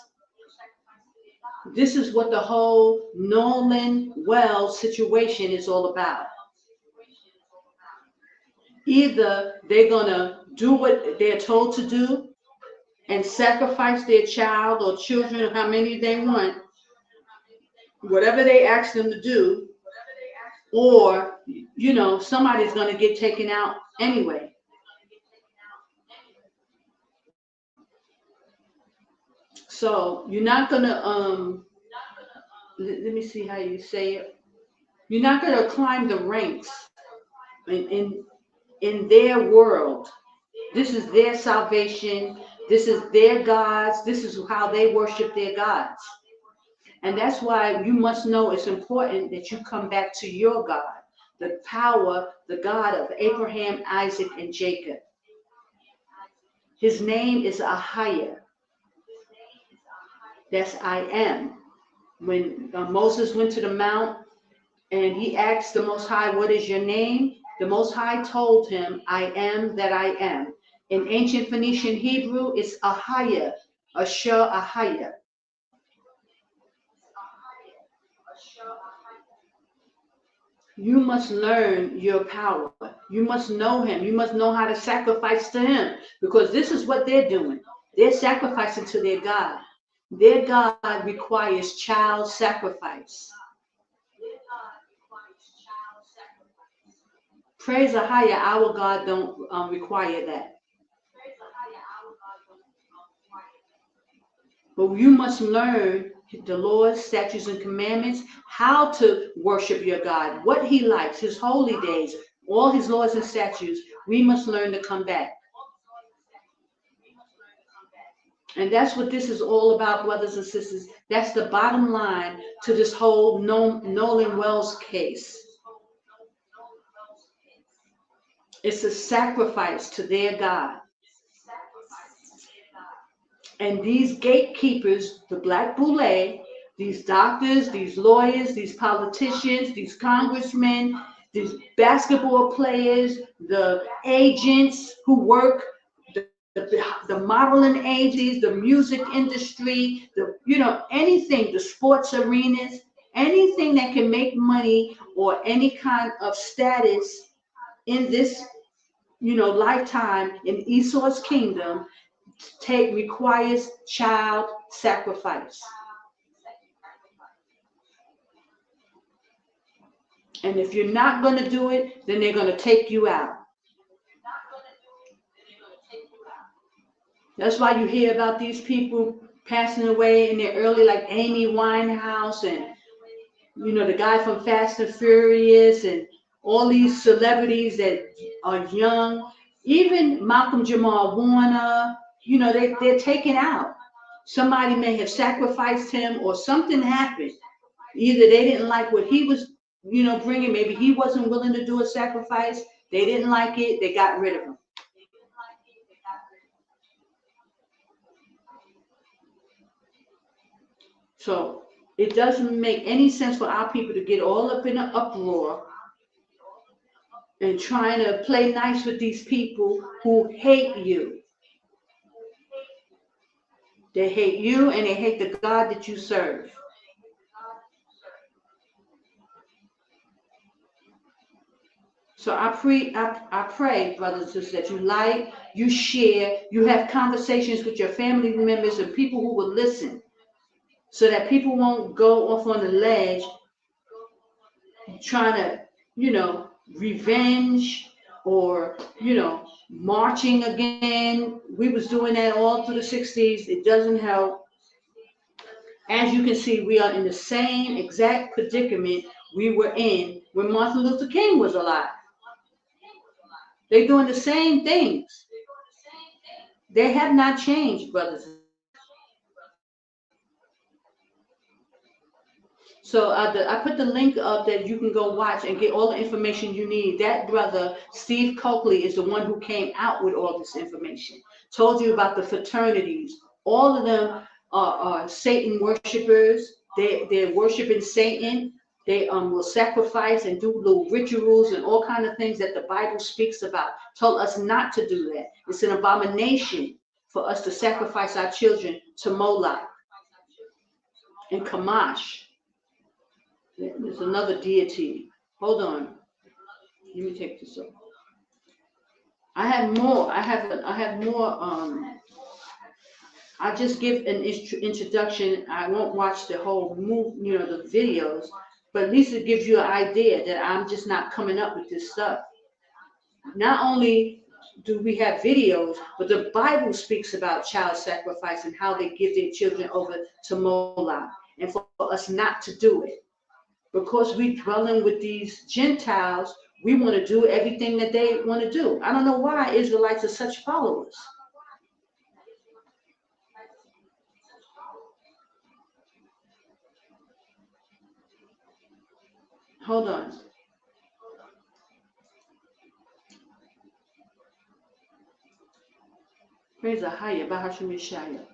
This is what the whole Nolan Wells situation is all about. Either they're gonna do what they're told to do and sacrifice their child or children, how many they want, whatever they ask them to do, or somebody's going to get taken out anyway. So you're not going to let me see how you say it. You're not going to climb the ranks in their world. This is their salvation. This is their gods. This is how they worship their gods. And that's why you must know it's important that you come back to your God, the power, the God of Abraham, Isaac, and Jacob. His name is AHAYAH. That's I am. When Moses went to the mount and he asked the Most High, what is your name? The Most High told him, I am that I am. In ancient Phoenician Hebrew, it's AHAYAH, AHAYAH. You must learn your power. You must know him. You must know how to sacrifice to him, because this is what they're doing. They're sacrificing to their God. Their God requires child sacrifice. Praise AHAYAH, our God don't require that. But you must learn the laws, statutes, and commandments, how to worship your God, what he likes, his holy days, all his laws and statutes. We must learn to come back. And that's what this is all about, brothers and sisters. That's the bottom line to this whole Nolan Wells case. It's a sacrifice to their God. And these gatekeepers, the black BOULE, these doctors, these lawyers, these politicians, these congressmen, these basketball players, the agents who work, the modeling agencies, the music industry, anything, the sports arenas, anything that can make money or any kind of status in this, lifetime in Esau's kingdom, requires child sacrifice. And if you're not going to do it, then they're going to take you out. That's why you hear about these people passing away in their early, like Amy Winehouse and, the guy from Fast and Furious and all these celebrities that are young, even Malcolm Jamal Warner, they're taken out. Somebody may have sacrificed him or something happened. Either they didn't like what he was, bringing. Maybe he wasn't willing to do a sacrifice. They didn't like it. They got rid of him. So it doesn't make any sense for our people to get all up in an uproar and trying to play nice with these people who hate you. They hate you and they hate the God that you serve. So I pray, brothers and sisters, that you like, you share, you have conversations with your family members and people who will listen, so that people won't go off on the ledge trying to, revenge or, marching again. We was doing that all through the 60s. It doesn't help. As you can see, we are in the same exact predicament we were in when Martin Luther King was alive. They're doing the same things. They have not changed, brothers. So I put the link up that you can go watch and get all the information you need. That brother, Steve Coakley, is the one who came out with all this information. Told you about the fraternities. All of them are Satan worshipers. They're worshiping Satan. They will sacrifice and do little rituals and all kind of things that the Bible speaks about. Told us not to do that. It's an abomination for us to sacrifice our children to Moloch and Kamash. There's another deity. Hold on. Let me take this up. I have more. I have more. I'll just give an introduction. I won't watch the whole the videos, but at least it gives you an idea that I'm just not coming up with this stuff. Not only do we have videos, but the Bible speaks about child sacrifice and how they give their children over to Moloch, and for us not to do it. Because we dwelling with these Gentiles, we want to do everything that they want to do. I don't know why Israelites are such followers. Hold on. Praise AHAYAH, Yashaya.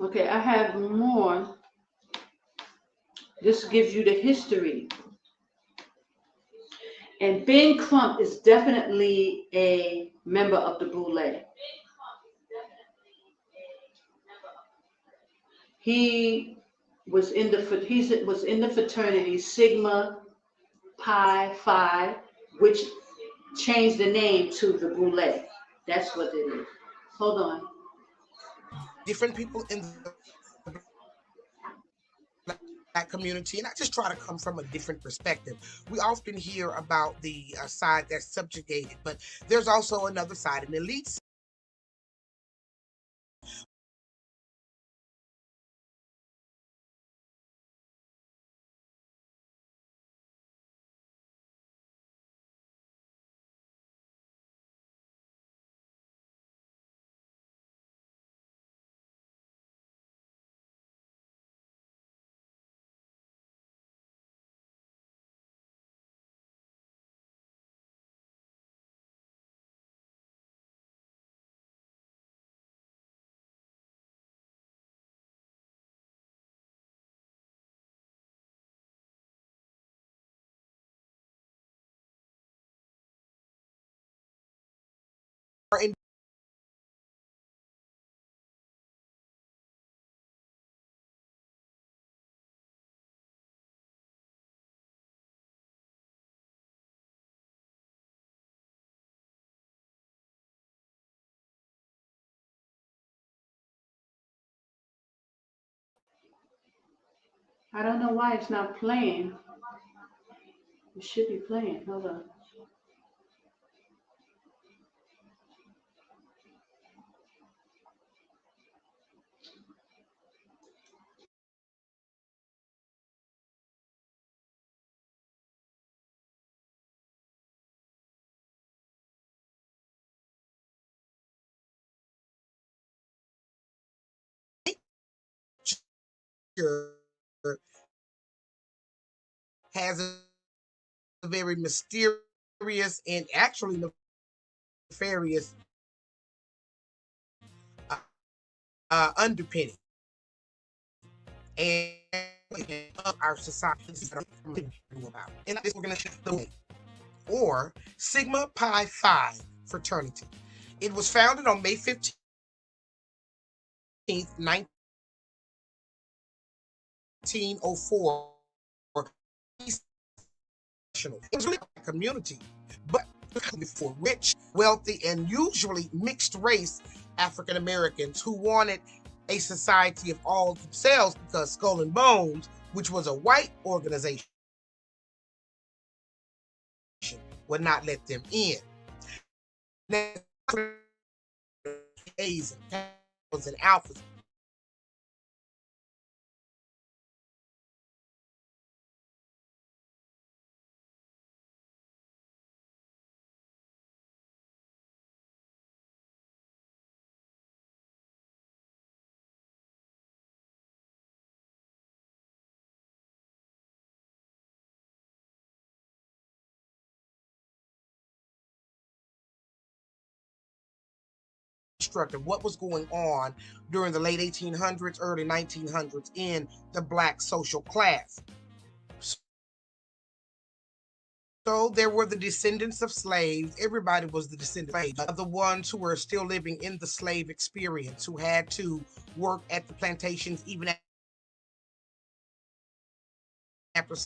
Okay, I have more. This gives you the history. And Ben Crump is definitely a member of the BOULE. He was in the fraternity Sigma Pi Phi, which changed the name to the BOULE. That's what it is. Hold on. Different people in the Black community, and I just try to come from a different perspective. We often hear about the side that's subjugated, but there's also another side, an elite in I don't know why it's not playing. It should be playing. Hold on. has a very mysterious and actually nefarious underpinning and of our society. And this we're going to the way, or Sigma Pi Phi fraternity. It was founded on May 15th, 1904. It was really a community, but for rich, wealthy, and usually mixed race African Americans who wanted a society of all themselves, because Skull and Bones, which was a white organization, would not let them in. Now, A's and Tau's and Alphas of what was going on during the late 1800s, early 1900s in the black social class. So there were the descendants of slaves. Everybody was the descendant of slaves. The ones who were still living in the slave experience, who had to work at the plantations even after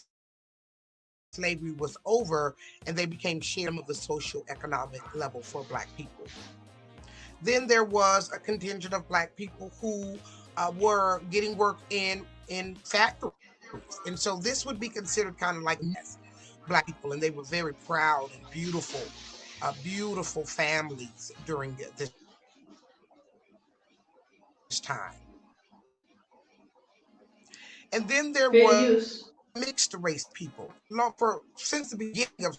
slavery was over, and they became sham of the social economic level for black people. Then there was a contingent of black people who were getting work in factories. And so this would be considered kind of like black people, and they were very proud and beautiful, beautiful families during this time. And then there was mixed race people. Since the beginning of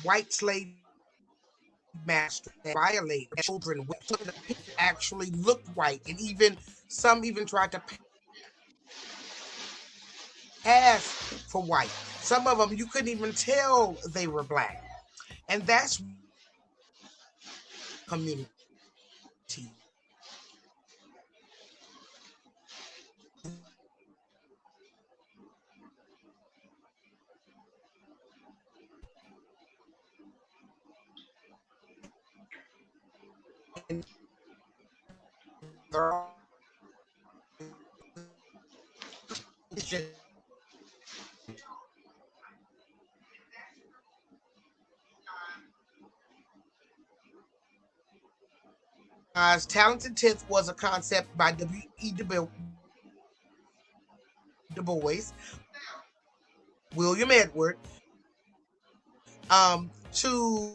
white slave masters violated children, actually looked white, and some even tried to pass for white. Some of them you couldn't even tell they were black, and that's community. And Talented Tenth was a concept by W.E. Du Bois, William Edward, to,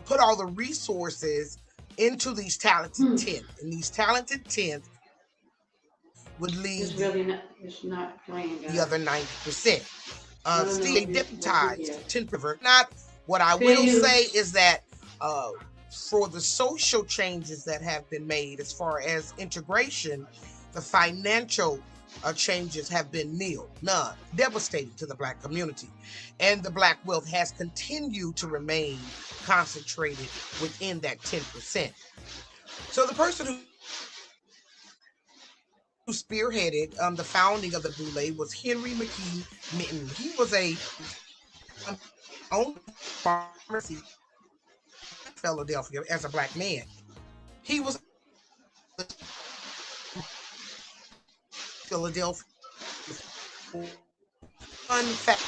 put all the resources into these talented 10th, and these talented 10th would lead it's not playing, the other 90%. Stay deputized 10th River. Not what I will say is that for the social changes that have been made as far as integration, the financial changes have been none, devastating to the black community. And the black wealth has continued to remain concentrated within that 10%. So the person who spearheaded the founding of the BOULE was Henry McKee Minton. He was a owned pharmacy in Philadelphia as a black man. He was Philadelphia. Fun fact,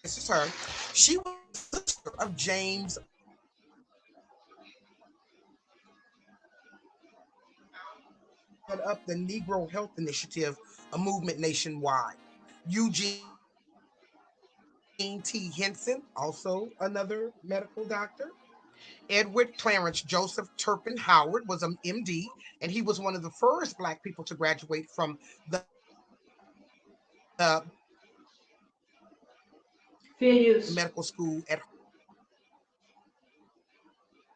this is her. She was the sister of James up the Negro Health Initiative, a movement nationwide. Eugene T. Henson, also another medical doctor. Edward Clarence Joseph Turpin Howard was an MD, and he was one of the first black people to graduate from the medical school at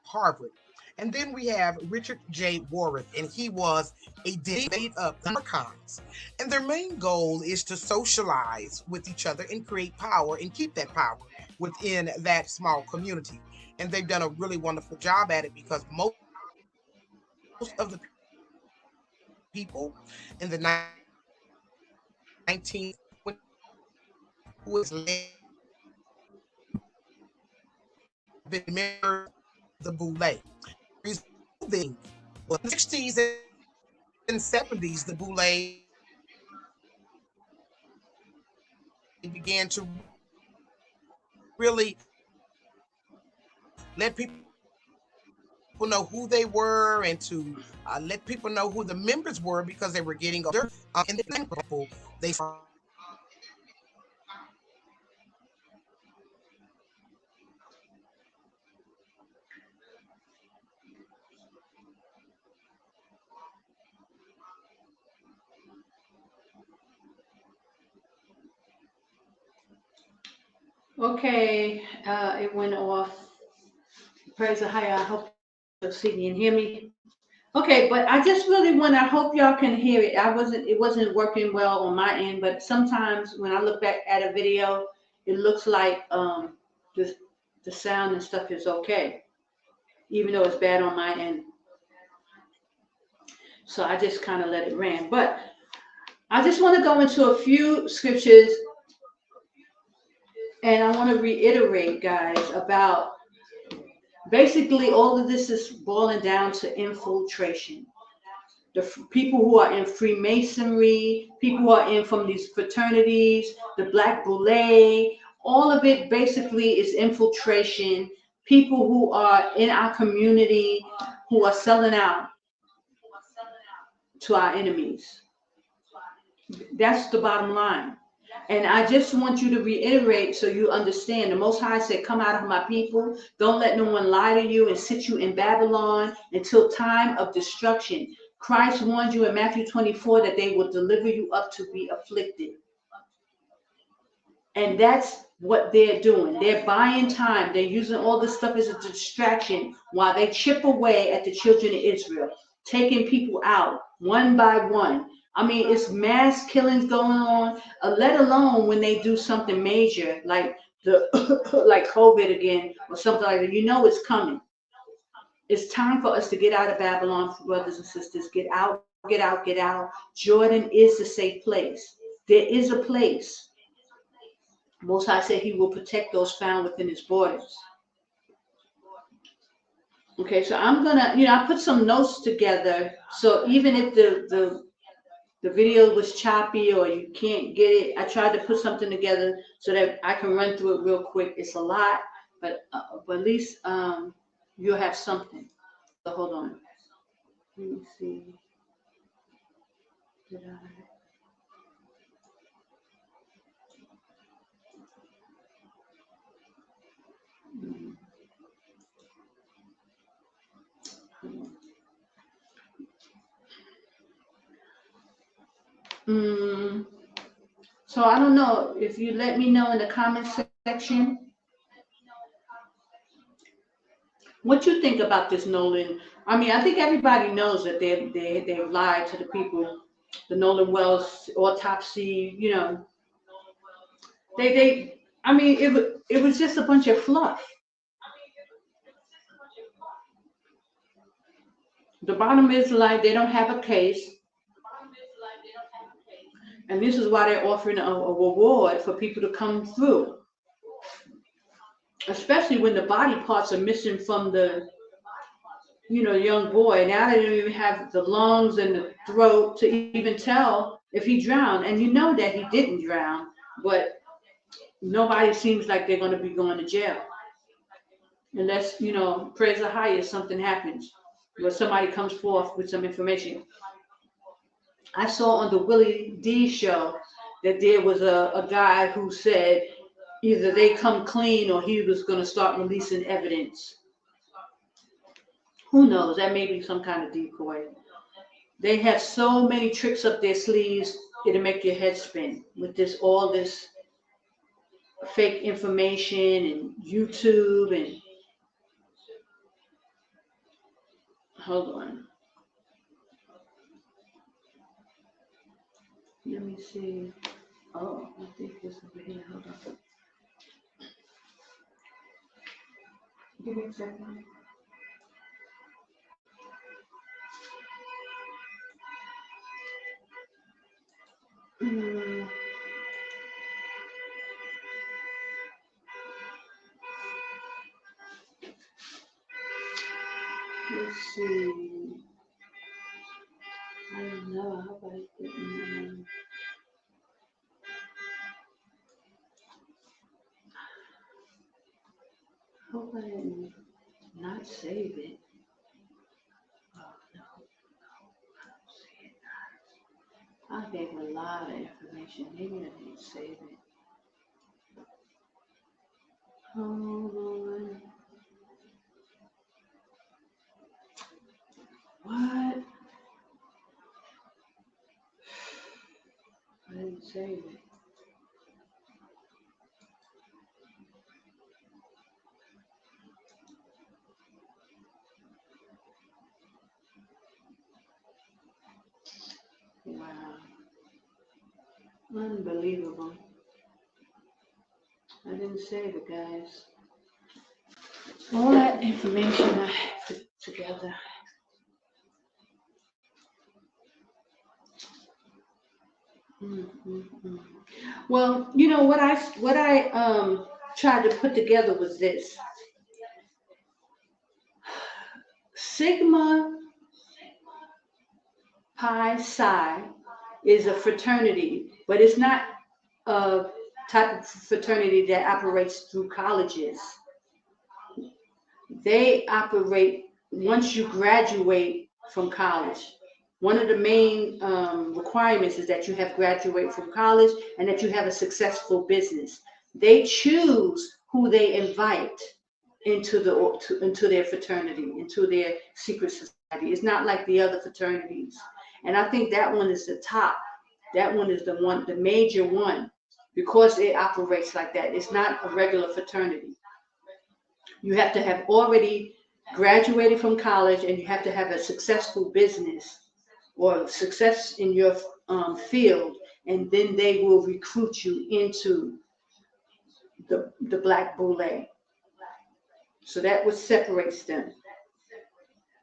Harvard. And then we have Richard J. Warwick, and he was a made up archons. And their main goal is to socialize with each other and create power and keep that power within that small community. And they've done a really wonderful job at it, because most of the people in the 19th who was been members of the BOULE. In the 60s and 70s, the BOULE began to really let people people know who they were and to let people know who the members were because they were getting older. And then people, they Okay, it went off. Praise AHAYAH. I hope you'll see me and hear me. Okay, but I just really want, I hope y'all can hear it. It wasn't working well on my end, but sometimes when I look back at a video, it looks like the sound and stuff is okay, even though it's bad on my end. So I just kind of let it run. But I just want to go into a few scriptures, and I want to reiterate, guys, about basically all of this is boiling down to infiltration. The people who are in Freemasonry, people who are in from these fraternities, the Black BOULE, all of it basically is infiltration. People who are in our community who are selling out to our enemies. That's the bottom line. And I just want you to reiterate so you understand. The Most High said, come out of my people. Don't let no one lie to you and sit you in Babylon until time of destruction. Christ warned you in Matthew 24 that they will deliver you up to be afflicted. And that's what they're doing. They're buying time. They're using all this stuff as a distraction while they chip away at the children of Israel, taking people out one by one. I mean, it's mass killings going on, let alone when they do something major like like COVID again or something like that. You know it's coming. It's time for us to get out of Babylon, brothers and sisters. Get out, get out, get out. Jordan is a safe place. There is a place. Most High said he will protect those found within his borders. Okay, so I'm gonna, I put some notes together. So even if the video was choppy or you can't get it, I tried to put something together so that I can run through it real quick. It's a lot, but at least you'll have something. So hold on. Let me see. Did I? So I don't know if you let me know in the comment section what you think about this Nolan. I mean, I think everybody knows that they've lied to the people. The Nolan Wells autopsy, I mean, it was just a bunch of fluff. The bottom is like they don't have a case. And this is why they're offering a reward for people to come through. Especially when the body parts are missing from the, young boy. Now they don't even have the lungs and the throat to even tell if he drowned. And you know that he didn't drown, but nobody seems like they're going to be going to jail. Unless, praise AHAYAH, something happens where somebody comes forth with some information. I saw on the Willie D show that there was a guy who said either they come clean or he was going to start releasing evidence. Who knows? That may be some kind of decoy. They have so many tricks up their sleeves, it'll make your head spin with all this fake information and YouTube and hold on. Let me see. Oh, I think it's over here. Hold on. Give me a second. Let's see. I don't know. I hope I didn't. Hope I didn't not save it. gave a lot of information. Maybe I didn't save it. Hold on. What? I didn't save it. Wow. Unbelievable. I didn't save it, guys. All that information I put together. Well, you know what I tried to put together was this. Sigma Pi Psi is a fraternity, but it's not a type of fraternity that operates through colleges. They operate once you graduate from college. One of the main requirements is that you have graduated from college and that you have a successful business. They choose who they invite into their fraternity, into their secret society. It's not like the other fraternities. And I think that one is the top. That one is the major one, because it operates like that. It's not a regular fraternity. You have to have already graduated from college, and you have to have a successful business or success in your field, and then they will recruit you into the Black BOULE. So that what separates them.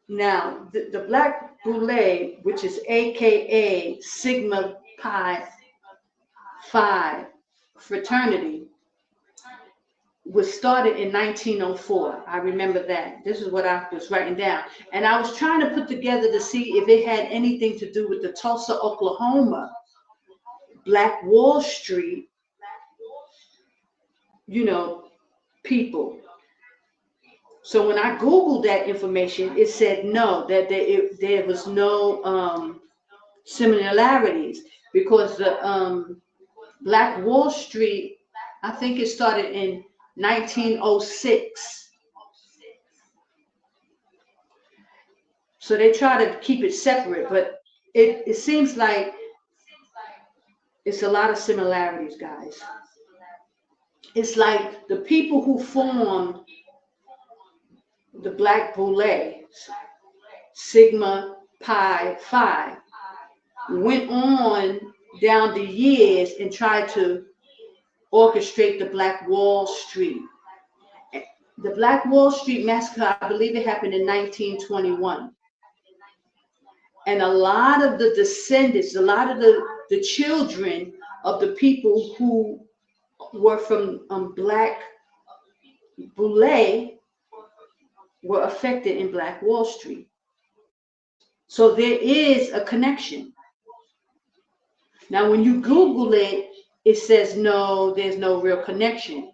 Now, the Black BOULE, which is AKA Sigma Pi Phi fraternity, was started in 1904. I remember that. This is what I was writing down. And I was trying to put together to see if it had anything to do with the Tulsa, Oklahoma, Black Wall Street, people. So when I Googled that information, it said no, that there was no similarities, because the Black Wall Street, I think it started in 1906. So they try to keep it separate, but it seems like it's a lot of similarities, guys. It's like the people who formed the Black BOULE, Sigma Pi Phi, went on down the years and tried to orchestrate the Black Wall Street. The Black Wall Street massacre, I believe it happened in 1921. And a lot of the descendants, a lot of the children of the people who were from Black BOULE were affected in Black Wall Street. So there is a connection. Now, when you Google it, it says no, there's no real connection.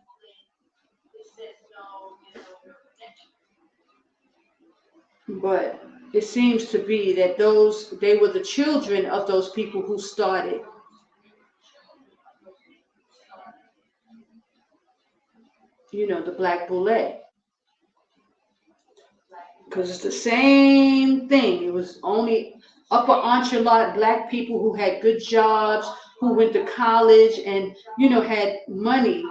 But it seems to be that they were the children of those people who started. The Black BOULE. Because it's the same thing. It was only upper echelon Black people who had good jobs, who went to college and, had money,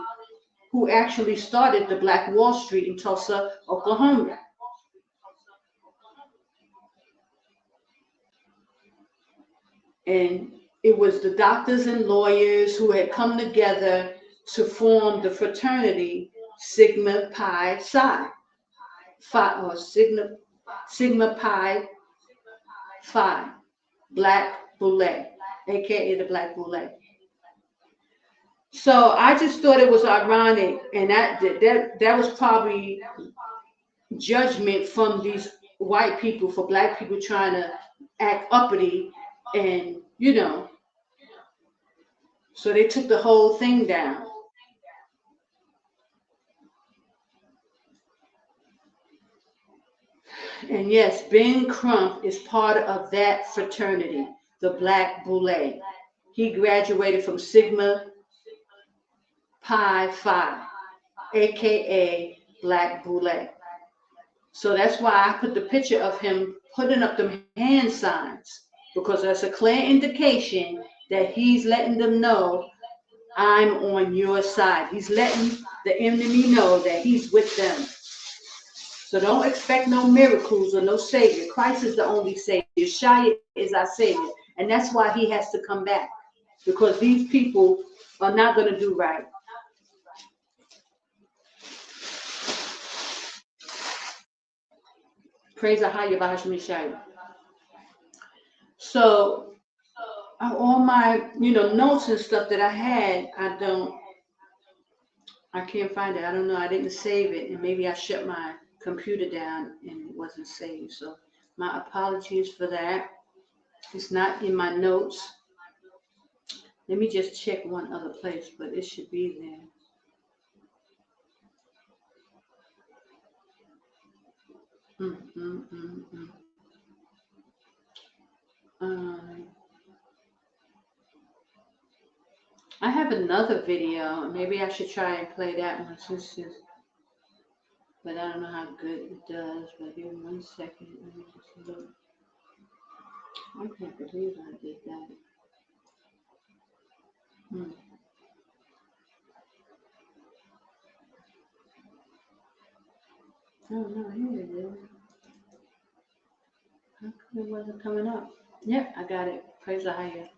who actually started the Black Wall Street in Tulsa, Oklahoma. And it was the doctors and lawyers who had come together to form the fraternity Sigma Pi Psi. Or Sigma Pi Phi, Black BOULE, aka the Black BOULE. So I just thought it was ironic, and that was probably judgment from these white people for Black people trying to act uppity, and so they took the whole thing down. And yes, Ben Crump is part of that fraternity, the Black BOULE. he graduated from Sigma Pi Phi, aka Black BOULE. So that's why I put the picture of him putting up them hand signs, because that's a clear indication that he's letting them know, I'm on your side. He's letting the enemy know that he's with them. So don't expect no miracles or no savior. Christ is the only savior. Yashaya is our savior. And that's why he has to come back, because these people are not going to do right. Praise AHAYAH Yashaya. So all my, notes and stuff that I had, I can't find it. I don't know. I didn't save it, and maybe I shut my computer down and it wasn't saved. So my apologies for that. It's not in my notes. Let me just check one other place, but it should be there. I have another video. Maybe I should try and play that one but I don't know how good it does. But give me 1 second. Let me just look. I can't believe I did that. Oh no, here it is. How come it wasn't coming up? Yep, I got it. Praise AHAYAH.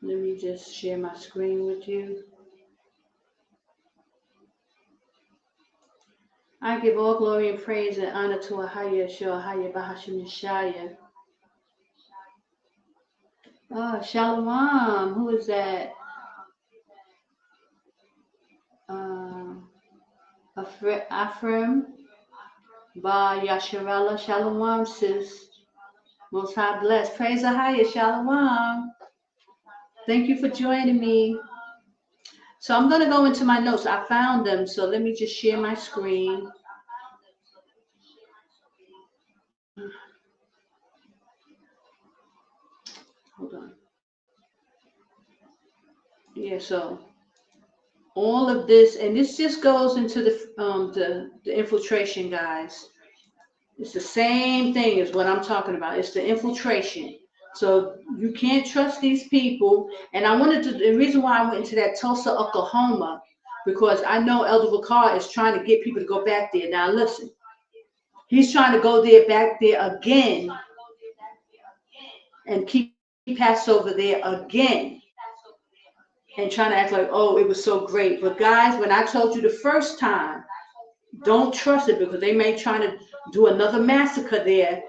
Let me just share my screen with you. I give all glory and praise and honor to AHAYAH, AHAYAH, Yashaya. Oh, Shalom. Who is that? Afrim Ba Yasharala. Shalom, sis. Most High bless. Praise AHAYAH. Shalom. Thank you for joining me. So I'm going to go into my notes. I found them, so let me just share my screen. Hold on. Yeah, so all of this, and this just goes into the infiltration, guys. It's the same thing as what I'm talking about. It's the infiltration. So you can't trust these people. And the reason why I went into that Tulsa, Oklahoma, because I know Elder Vakar is trying to get people to go back there. Now listen, he's trying to go back there again and keep Passover there again and trying to act like, oh, it was so great. But guys, when I told you the first time, don't trust it, because they may try to do another massacre there.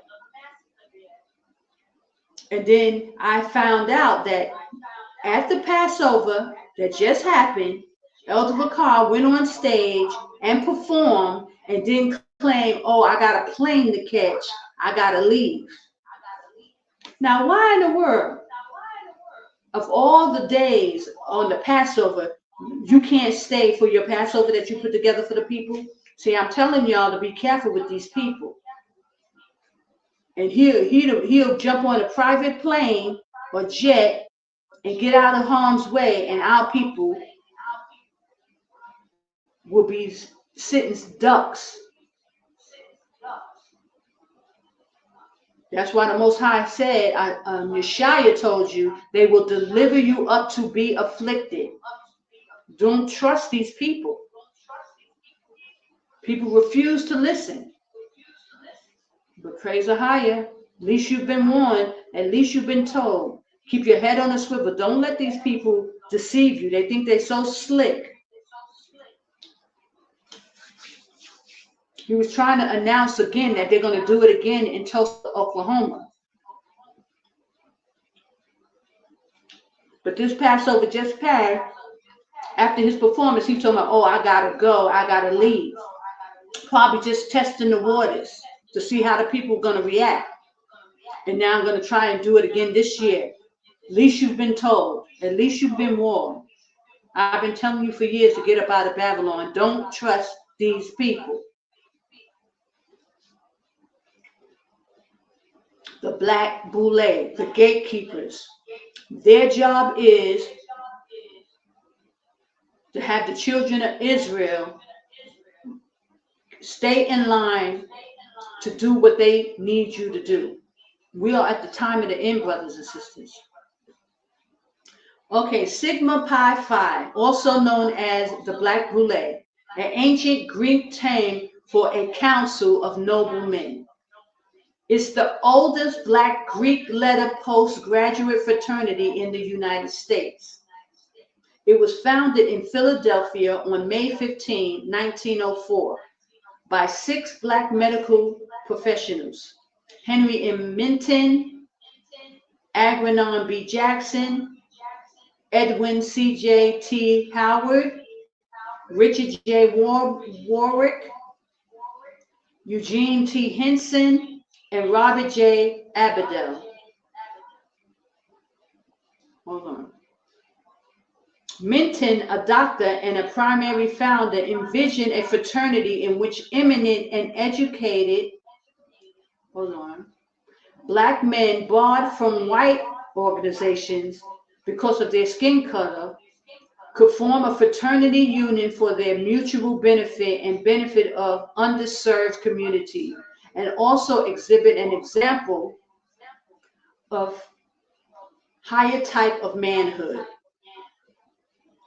And then I found out that at the Passover that just happened, Elder Vakar went on stage and performed and then claim, oh, I got a plane to catch, I got to leave. Now, why in the world, of all the days on the Passover, you can't stay for your Passover that you put together for the people? See, I'm telling y'all to be careful with these people. And he'll jump on a private plane or jet and get out of harm's way, and our people will be sitting ducks. That's why the Most High said, Yashaya told you, they will deliver you up to be afflicted. Don't trust these people. People refuse to listen. But praise AHAYAH, at least you've been warned, at least you've been told. Keep your head on a swivel. Don't let these people deceive you. They think they're so slick. He was trying to announce again that they're going to do it again in Tulsa, Oklahoma. But this Passover just passed. After his performance, he told me, oh, I got to go. I got to leave. Probably just testing the waters to see how the people are going to react. And now I'm going to try and do it again this year. At least you've been told. At least you've been warned. I've been telling you for years to get up out of Babylon. Don't trust these people. the black BOULE, the gatekeepers. Their job is to have the children of Israel stay in line to do what they need you to do. We are at the time of the end, brothers and sisters. Okay, Sigma Pi Phi, also known as the Black BOULE, an ancient Greek term for a council of noble men. It's the oldest Black Greek letter postgraduate fraternity in the United States. It was founded in Philadelphia on May 15, 1904, by 6 Black medical professionals: Henry M. Minton, Agrinon B. Jackson, Edwin C.J. T. Howard, Richard J. Warwick, Eugene T. Henson, and Robert J. Abedel. Hold on. Minton, a doctor and a primary founder, envisioned a fraternity in which eminent and educated, Black men barred from white organizations because of their skin color could form a fraternity union for their mutual benefit and benefit of underserved community, and also exhibit an example of higher type of manhood.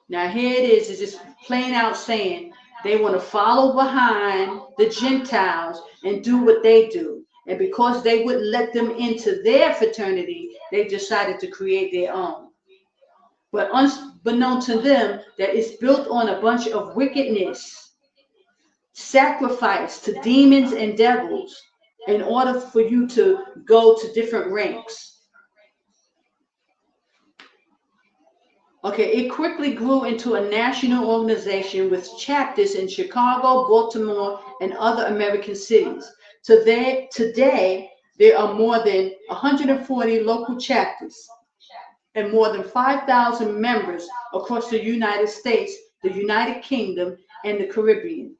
Now here it is, it's just plain out saying they want to follow behind the Gentiles and do what they do. And because they wouldn't let them into their fraternity, they decided to create their own. But unbeknown to them, that it's built on a bunch of wickedness, sacrifice to demons and devils in order for you to go to different ranks. Okay, it quickly grew into a national organization with chapters in Chicago, Baltimore, and other American cities. Today, there are more than 140 local chapters and more than 5,000 members across the United States, the United Kingdom, and the Caribbean.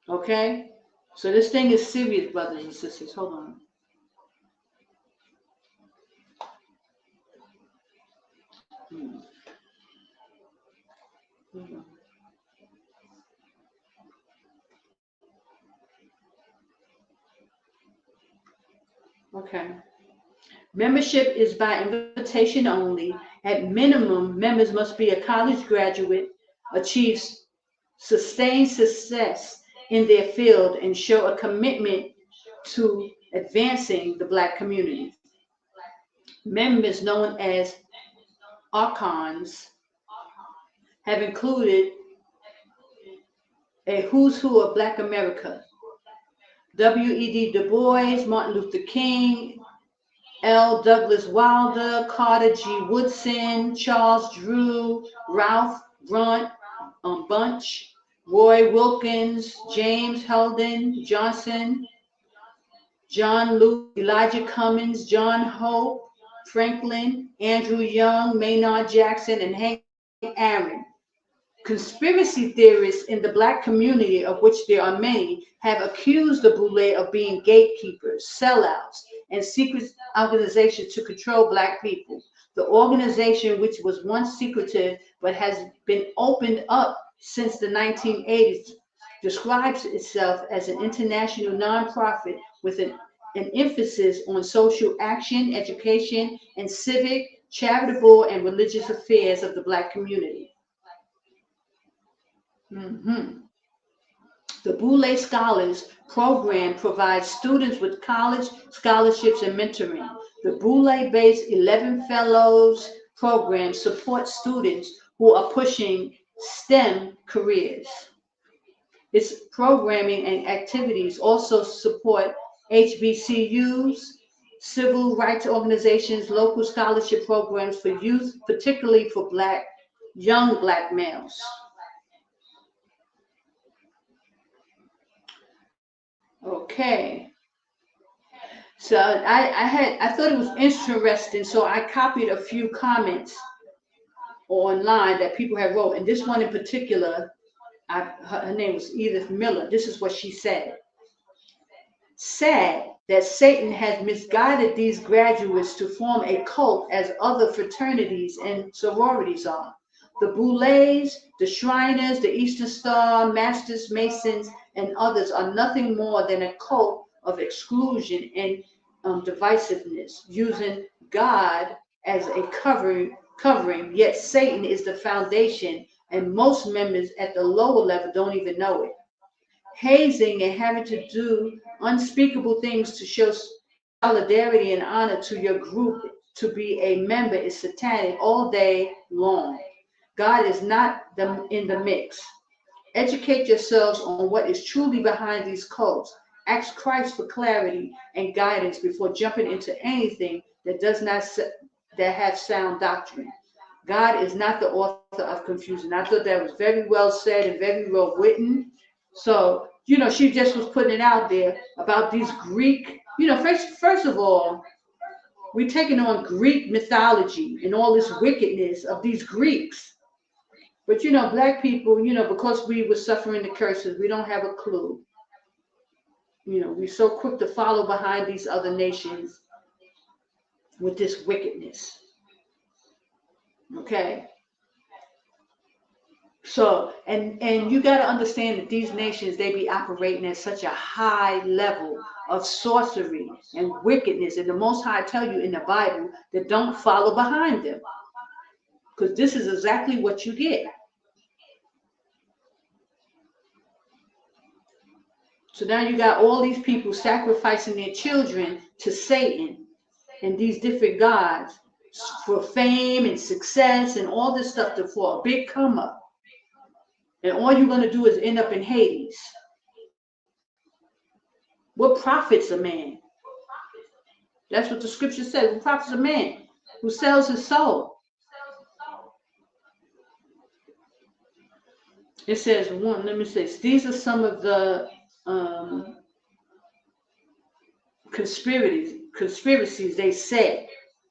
Okay? So this thing is serious, brothers and sisters. Hold on. Okay. Membership is by invitation only. At minimum, members must be a college graduate, achieve sustained success in their field, and show a commitment to advancing the Black community. Members known as archons have included a who's who of Black America: W.E.B. Du Bois, Martin Luther King, L. Douglas Wilder, Carter G. Woodson, Charles Drew, Ralph Bunche, Roy Wilkins, James Heldon Johnson, John Lewis, Elijah Cummings, John Hope, Franklin, Andrew Young, Maynard Jackson, and Hank Aaron. Conspiracy theorists in the Black community, of which there are many, have accused the BOULE of being gatekeepers, sellouts, and secret organizations to control Black people. The organization, which was once secretive but has been opened up since the 1980s, describes itself as an international nonprofit with an emphasis on social action, education, and civic, charitable, and religious affairs of the Black community. The BOULE Scholars Program provides students with college scholarships and mentoring. The BOULE-based 11 Fellows program supports students who are pushing STEM careers. Its programming and activities also support HBCUs, civil rights organizations, local scholarship programs for youth, particularly for young Black males. Okay, so I thought it was interesting, so I copied a few comments online that people had wrote, and this one in particular, her name was Edith Miller. This is what she said. Sad that Satan has misguided these graduates to form a cult as other fraternities and sororities are. The BOULEs, the Shriners, the Eastern Star, Masters, Masons, and others are nothing more than a cult of exclusion and divisiveness, using God as a covering, yet Satan is the foundation, and most members at the lower level don't even know it. Hazing and having to do unspeakable things to show solidarity and honor to your group to be a member is satanic all day long. God is not in the mix. Educate yourselves on what is truly behind these cults. Ask Christ for clarity and guidance before jumping into anything that does not that have sound doctrine. God is not the author of confusion. I thought that was very well said and very well written. So, she just was putting it out there about these Greek, first of all, we're taking on Greek mythology and all this wickedness of these Greeks. But, black people, because we were suffering the curses, we don't have a clue. We're so quick to follow behind these other nations with this wickedness. Okay? So, and you got to understand that these nations, they be operating at such a high level of sorcery and wickedness. And the Most High tell you in the Bible that don't follow behind them. Because this is exactly what you get. So now you got all these people sacrificing their children to Satan and these different gods for fame and success and all this stuff for a big come up. And all you're going to do is end up in Hades. What profits a man? That's what the scripture says. What profits a man who sells his soul? It says, these are some of the conspiracies they said.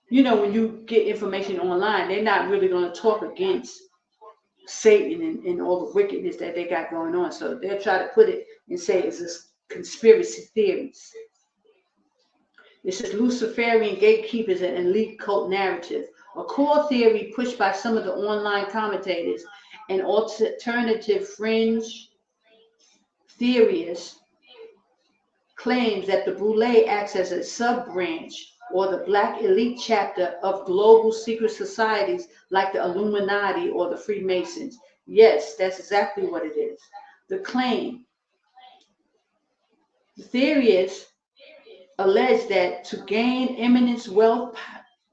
When you get information online, they're not really going to talk against Satan and all the wickedness that they got going on. So they'll try to put it and say it's this conspiracy theories. It says Luciferian gatekeepers and elite cult narrative, a core theory pushed by some of the online commentators and alternative fringe theorists claims that the BOULE acts as a sub-branch or the black elite chapter of global secret societies like the Illuminati or the Freemasons. Yes, that's exactly what it is. The claim. The theorists allege that to gain eminence, wealth,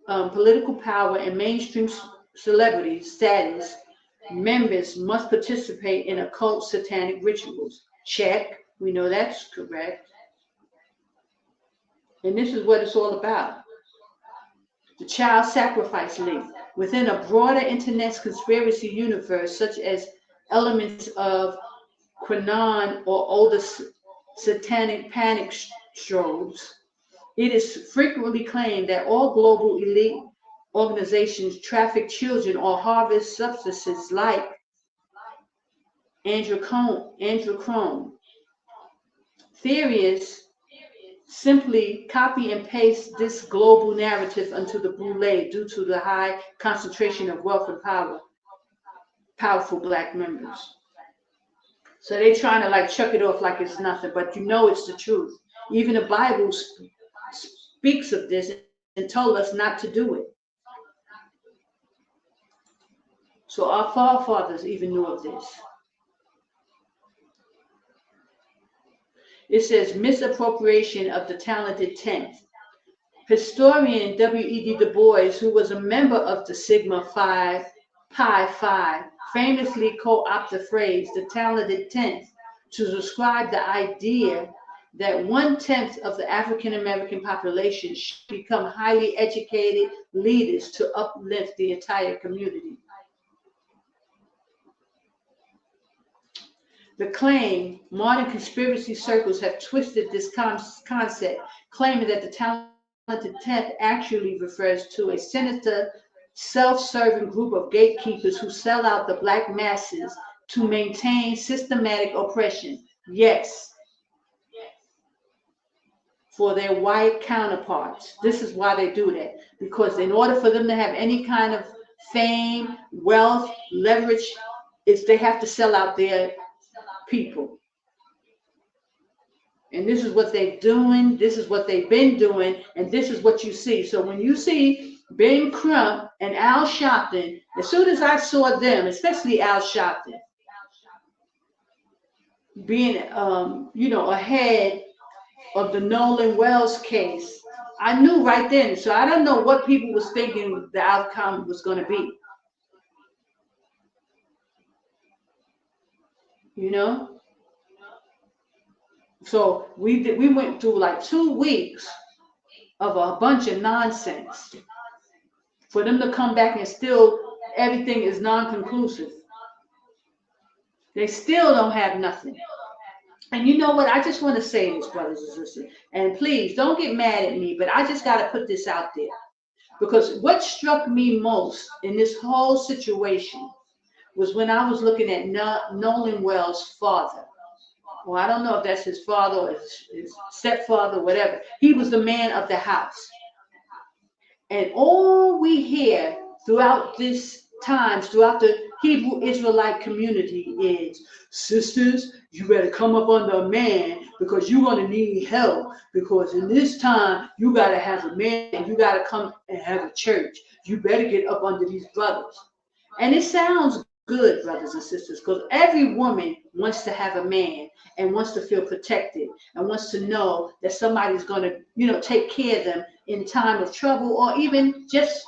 political power, and mainstream celebrity status, members must participate in occult satanic rituals. Check. We know that's correct. And this is what it's all about. The Child Sacrifice League. Within a broader internet conspiracy universe, such as elements of Qanon or older satanic panic strobes, it is frequently claimed that all global elite organizations traffic children or harvest substances like androchrome. Theorists simply copy and paste this global narrative onto the BOULE due to the high concentration of wealth and powerful black members. So they're trying to chuck it off like it's nothing, but it's the truth. Even the Bible speaks of this and told us not to do it. So our forefathers even knew of this. It says misappropriation of the talented 10th. Historian W.E.B. Du Bois, who was a member of the Sigma Pi Phi, famously co-opted the phrase the talented 10th to describe the idea that 1/10 of the African American population should become highly educated leaders to uplift the entire community. The claim, modern conspiracy circles have twisted this concept, claiming that the talented 10th actually refers to a sinister, self-serving group of gatekeepers who sell out the black masses to maintain systematic oppression. Yes. for their white counterparts. This is why they do that. Because in order for them to have any kind of fame, wealth, leverage, they have to sell out their people. And this is what they're doing. This is what they've been doing. And this is what you see. So when you see Ben Crump and Al Sharpton, as soon as I saw them, especially Al Sharpton, being, ahead of the Nolan Wells case, I knew right then. So I don't know what people was thinking the outcome was going to be. So we went through like 2 weeks of a bunch of nonsense for them to come back and still everything is non-conclusive. They still don't have nothing. And you know what? I just want to say this, brothers and sisters, and please don't get mad at me, but I just got to put this out there, because what struck me most in this whole situation was when I was looking at Nolan Wells' father. Well, I don't know if that's his father or his stepfather, whatever. He was the man of the house. And all we hear throughout this times, throughout the Hebrew Israelite community is, sisters, you better come up under a man because you're going to need help. Because in this time, you got to have a man and you got to come and have a church. You better get up under these brothers. And it sounds good, brothers and sisters, because every woman wants to have a man and wants to feel protected and wants to know that somebody's going to, take care of them in time of trouble, or even just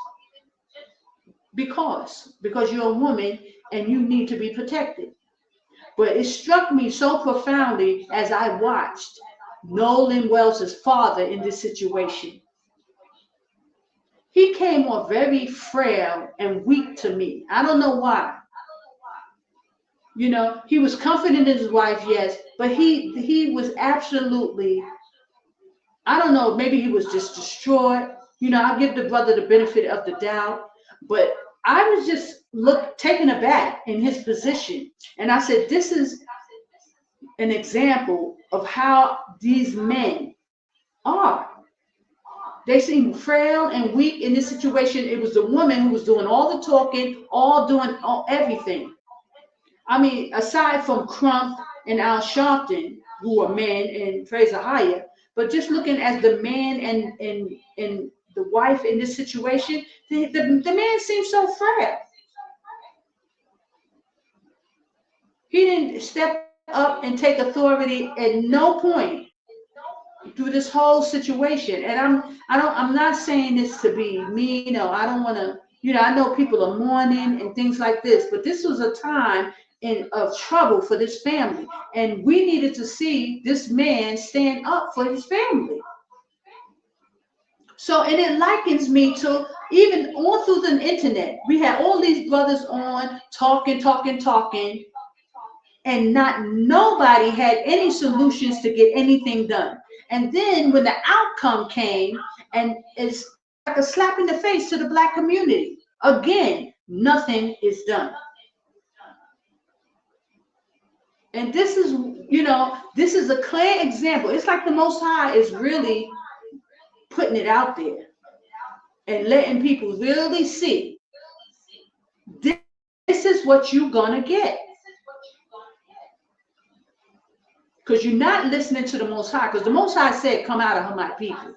because you're a woman and you need to be protected. But it struck me so profoundly as I watched Nolan Wells' father in this situation. He came off very frail and weak to me. I don't know why. He was confident in his wife, yes, but he was absolutely, I don't know, maybe he was just distraught. I give the brother the benefit of the doubt, but I was just taken aback in his position. And I said, this is an example of how these men are. They seem frail and weak in this situation. It was the woman who was doing all the talking, doing everything. I mean, aside from Crump and Al Sharpton, who are men, and praise AHAYAH, but just looking at the man and the wife in this situation, the man seems so frail. He didn't step up and take authority at no point through this whole situation. And I'm not saying this to be mean, or I don't want to, I know people are mourning and things like this, but this was a time of trouble for this family, and we needed to see this man stand up for his family. So, and it likens me to even all through the internet, we had all these brothers on talking, and nobody had any solutions to get anything done. And then when the outcome came, and it's like a slap in the face to the Black community, again, nothing is done. And this is, this is a clear example. It's like the Most High is really putting it out there and letting people really see this is what you're going to get. Because you're not listening to the Most High. Because the Most High said, come out of her, my people.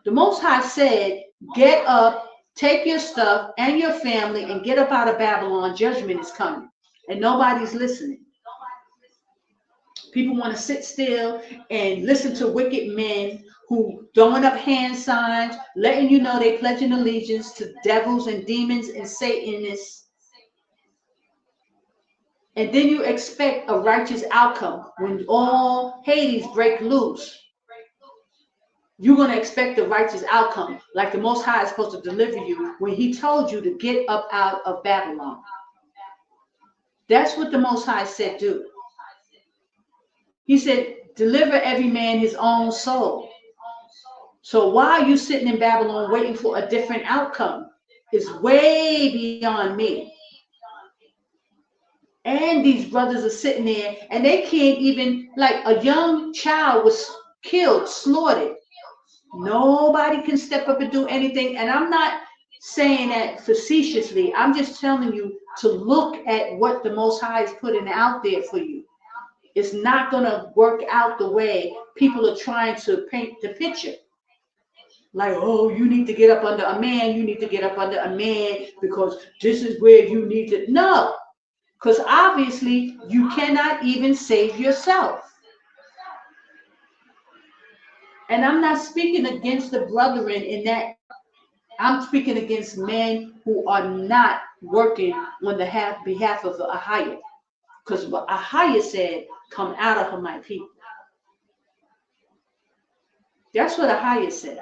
The Most High said, get up, take your stuff and your family and get up out of Babylon. Judgment is coming. And nobody's listening. People want to sit still and listen to wicked men who throwing up hand signs, letting you know they pledging allegiance to devils and demons and Satanists. And then you expect a righteous outcome when all Hades break loose. You're going to expect a righteous outcome, like the Most High is supposed to deliver you when he told you to get up out of Babylon. That's what the Most High said do. He said, deliver every man his own soul. So why are you sitting in Babylon waiting for a different outcome? It's way beyond me. And these brothers are sitting there and they can't even, like a young child was killed, slaughtered. Nobody can step up and do anything. And I'm not saying that facetiously. I'm just telling you to look at what the Most High is putting out there for you. It's not going to work out the way people are trying to paint the picture. Like, oh, you need to get up under a man. You need to get up under a man because this is where you need to. No, because obviously you cannot even save yourself. And I'm not speaking against the brethren in that. I'm speaking against men who are not working on the behalf of the AHAYAH. Because what AHAYAH said, come out of her, my people. That's what AHAYAH said.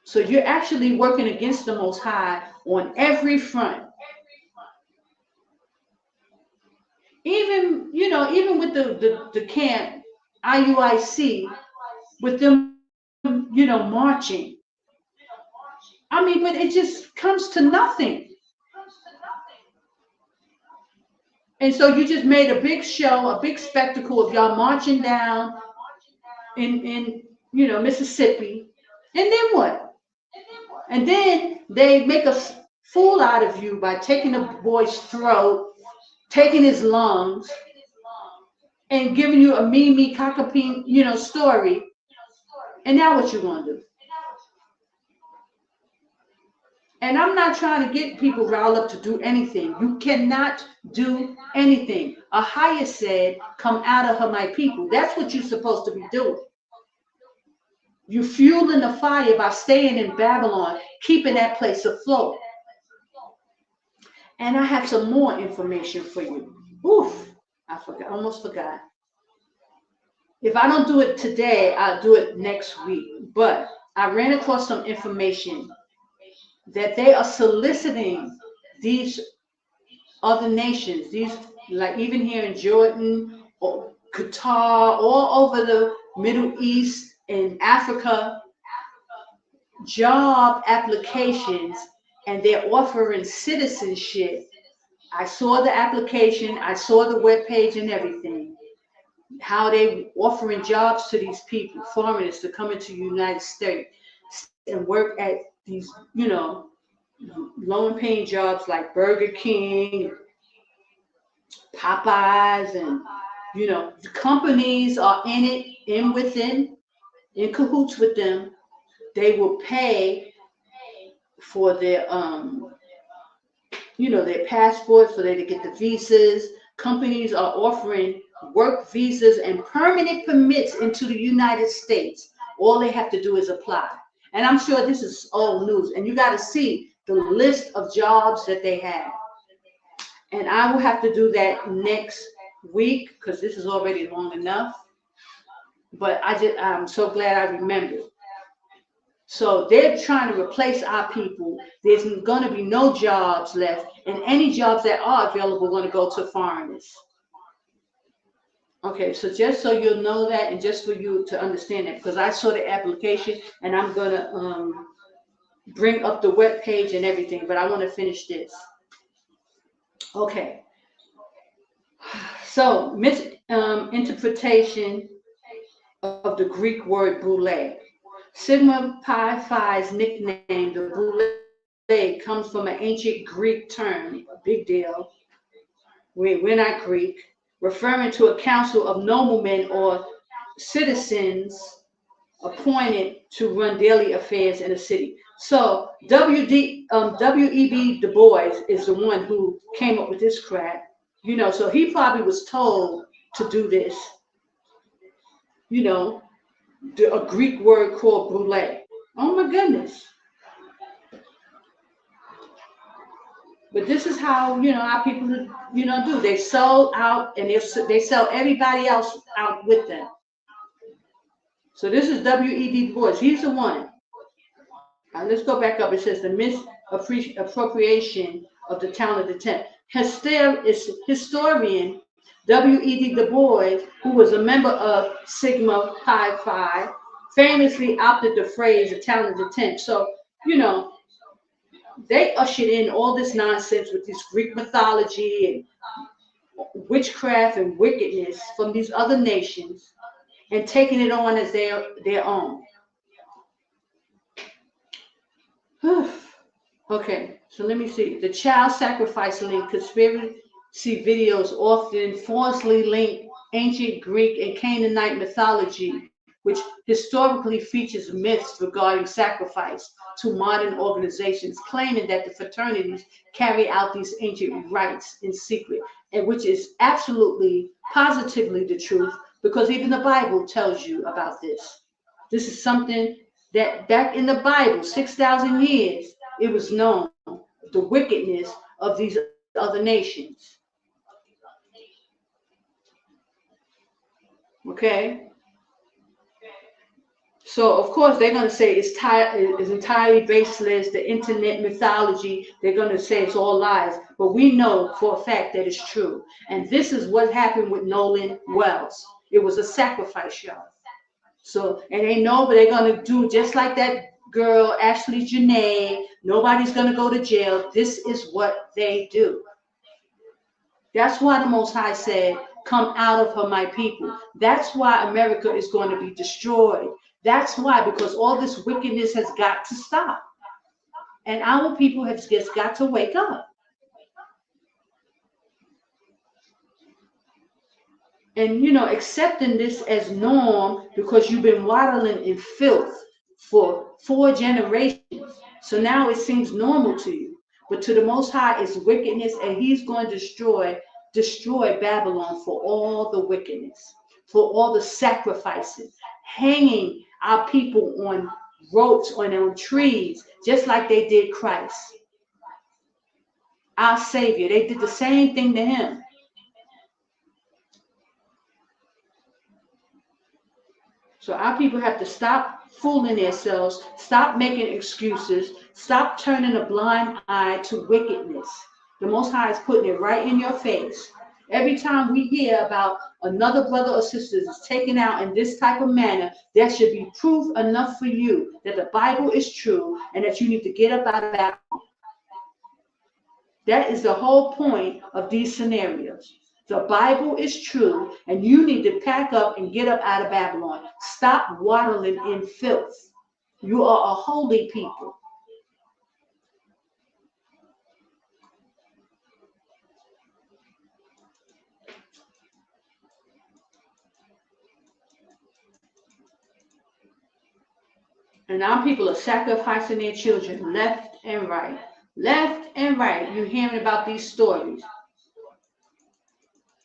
So you're actually working against the Most High on every front. Even, you know, even with the camp, IUIC, with them, you know, marching. I mean, but it just comes to nothing. And so you just made a big show, a big spectacle of y'all marching down in you know, Mississippi. And then what? And then they make a fool out of you by taking a boy's throat, taking his lungs, and giving you a Mimi cockapee, you know, story. And now what you gonna do? And I'm not trying to get people riled up to do anything. You cannot do anything. AHAYAH said, come out of her, my people. That's what you're supposed to be doing. You're fueling the fire by staying in Babylon, keeping that place afloat. And I have some more information for you. Oof, I forgot, almost forgot. If I don't do it today, I'll do it next week. But I ran across some information that they are soliciting these other nations, these, like even here in Jordan or Qatar, all over the Middle East and Africa, job applications, and they're offering citizenship. I saw the application, I saw the webpage and everything, how they offering jobs to these people, foreigners, to come into the United States and work at these, you know, low paying jobs like Burger King, Popeyes, and, you know, the companies are in cahoots with them. They will pay for their, you know, their passports so they can get the visas. Companies are offering work visas and permanent permits into the United States. All they have to do is apply. And I'm sure this is old news. And you got to see the list of jobs that they have. And I will have to do that next week because this is already long enough. But I'm so glad I remembered. So they're trying to replace our people. There's going to be no jobs left. And any jobs that are available are going to go to foreigners. Okay, so just so you'll know that, and just for you to understand that, because I saw the application and I'm going to bring up the web page and everything, but I want to finish this. Okay. So, interpretation of the Greek word BOULE. Sigma Pi Phi's nickname, the BOULE, comes from an ancient Greek term, a big deal. We're not Greek, referring to a council of noblemen or citizens appointed to run daily affairs in a city. So W.E.B. Du Bois is the one who came up with this crap, you know, so he probably was told to do this, you know, a Greek word called BOULE. Oh my goodness. But this is how, you know, our people, you know, do. They sell out and they sell everybody else out with them. So this is W.E.B. Du Bois. He's the one. Let's go back up. It says the misappropriation of the town of the tent. Historian W.E.B. Du Bois, who was a member of Sigma Pi Phi, famously opted the phrase the town of the tent. So, you know, they ushered in all this nonsense with this Greek mythology and witchcraft and wickedness from these other nations. and taking it on as their own. Okay, so let me see. The child sacrifice link conspiracy videos often falsely link ancient Greek and Canaanite mythology, which historically features myths regarding sacrifice, to modern organizations claiming that the fraternities carry out these ancient rites in secret, and which is absolutely, positively the truth, because even the Bible tells you about this. This is something that back in the Bible, 6,000 years, it was known, the wickedness of these other nations. Okay? So, of course, they're going to say it's entirely baseless, the internet mythology. They're going to say it's all lies. But we know for a fact that it's true. And this is what happened with Nolan Wells. It was a sacrifice, y'all. So, and they know what they're going to do, just like that girl, Ashley Janae. Nobody's going to go to jail. This is what they do. That's why the Most High said, come out of her, my people. That's why America is going to be destroyed. That's why, because all this wickedness has got to stop. And our people have just got to wake up. And, you know, accepting this as norm because you've been waddling in filth for 4 generations. So now it seems normal to you. But to the Most High is wickedness, and he's going to destroy Babylon for all the wickedness, for all the sacrifices, hanging our people on ropes, on trees, just like they did Christ, our Savior. They did the same thing to him. So our people have to stop fooling themselves, stop making excuses, stop turning a blind eye to wickedness. The Most High is putting it right in your face. Every time we hear about another brother or sister is taken out in this type of manner, there should be proof enough for you that the Bible is true and that you need to get up out of that. That is the whole point of these scenarios. The Bible is true, and you need to pack up and get up out of Babylon. Stop waddling in filth. You are a holy people. And our people are sacrificing their children left and right. Left and right. You're hearing about these stories.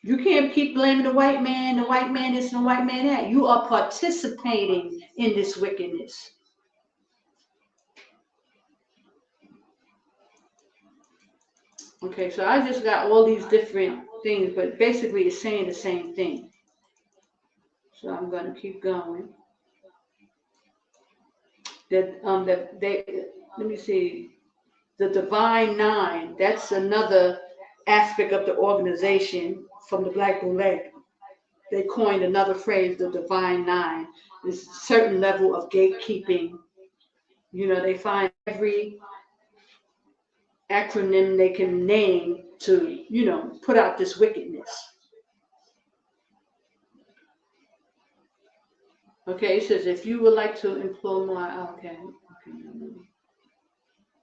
You can't keep blaming the white man this and the white man that. You are participating in this wickedness. Okay, so I just got all these different things, but basically it's saying the same thing. So I'm going to keep going. Let me see, the Divine Nine, that's another aspect of the organization from the Black BOULE. They coined another phrase, the Divine Nine. There's a certain level of gatekeeping. You know, they find every acronym they can name to, you know, put out this wickedness. Okay, it says, if you would like to employ more,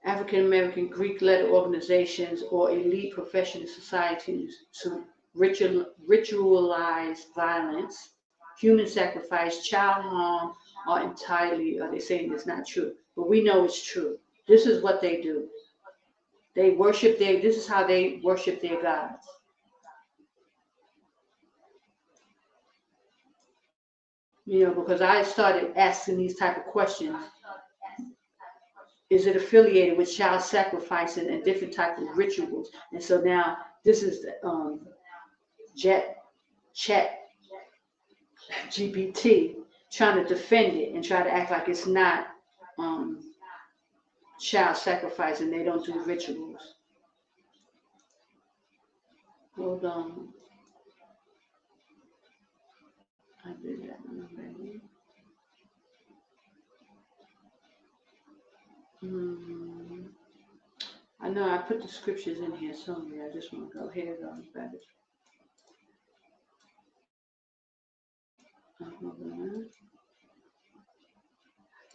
African American Greek letter organizations or elite professional societies to ritualize violence, human sacrifice, child harm are entirely, they're saying it's not true, but we know it's true. This is what they do. They worship this is how they worship their gods. You know, because I started asking these type of questions. Is it affiliated with child sacrificing and different types of rituals? And so now this is chat GPT trying to defend it and try to act like it's not child sacrifice and they don't do rituals. Hold on. I did that already. I know I put the scriptures in here somewhere. I just want to go here.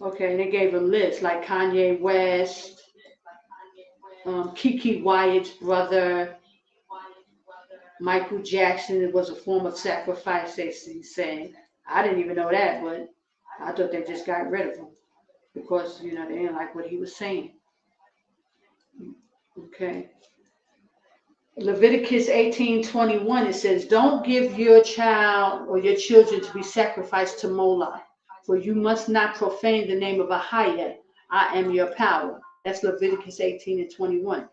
Okay, they gave a list like Kanye West, Kiki Wyatt's brother, Michael Jackson. It was a form of sacrifice, he's saying. I didn't even know that, but I thought they just got rid of him because, they didn't like what he was saying. Okay. Leviticus 18:21, it says, don't give your child or your children to be sacrificed to Moloch, for you must not profane the name of AHAYAH. I am your power. That's Leviticus 18:21.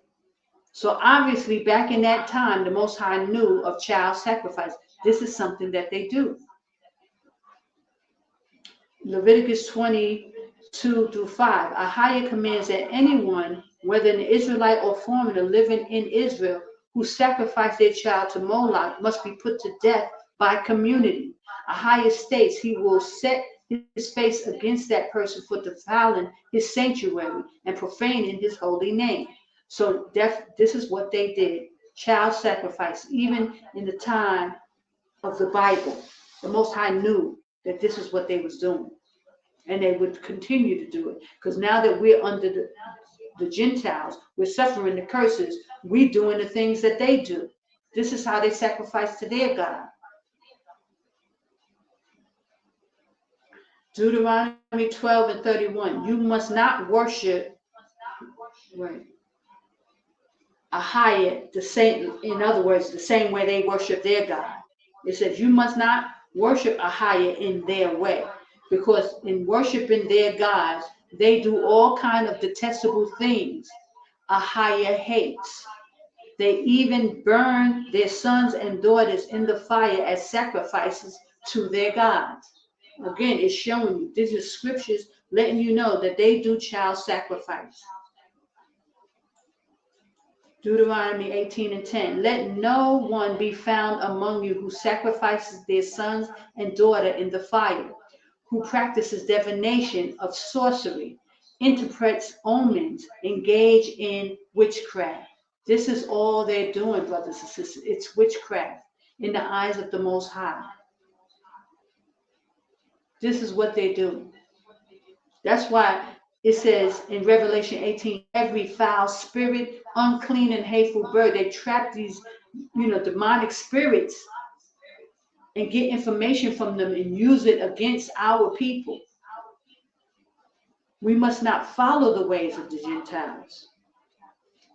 So obviously back in that time, the Most High knew of child sacrifice. This is something that they do. Leviticus 22:5, AHAYAH commands that anyone, whether an Israelite or foreigner living in Israel, who sacrifice their child to Moloch must be put to death by community. AHAYAH states he will set his face against that person for defiling his sanctuary and profaning his holy name. So this is what they did, child sacrifice, even in the time of the Bible. The Most High knew that this is what they was doing, and they would continue to do it, because now that we're under the Gentiles, we're suffering the curses, we doing the things that they do. This is how they sacrifice to their God. Deuteronomy 12:31, you must not worship AHAYAH the same, in other words, the same way they worship their God. It says you must not worship AHAYAH in their way, because in worshiping their gods, they do all kind of detestable things AHAYAH hates. They even burn their sons and daughters in the fire as sacrifices to their gods. Again, it's showing you, this is scriptures letting you know that they do child sacrifice. Deuteronomy 18:10, let no one be found among you who sacrifices their sons and daughter in the fire, who practices divination of sorcery, interprets omens, engage in witchcraft. This is all they're doing, brothers and sisters. It's witchcraft in the eyes of the Most High. This is what they do. That's why it says in Revelation 18, every foul spirit, unclean and hateful bird, they trap these, demonic spirits and get information from them and use it against our people. We must not follow the ways of the Gentiles.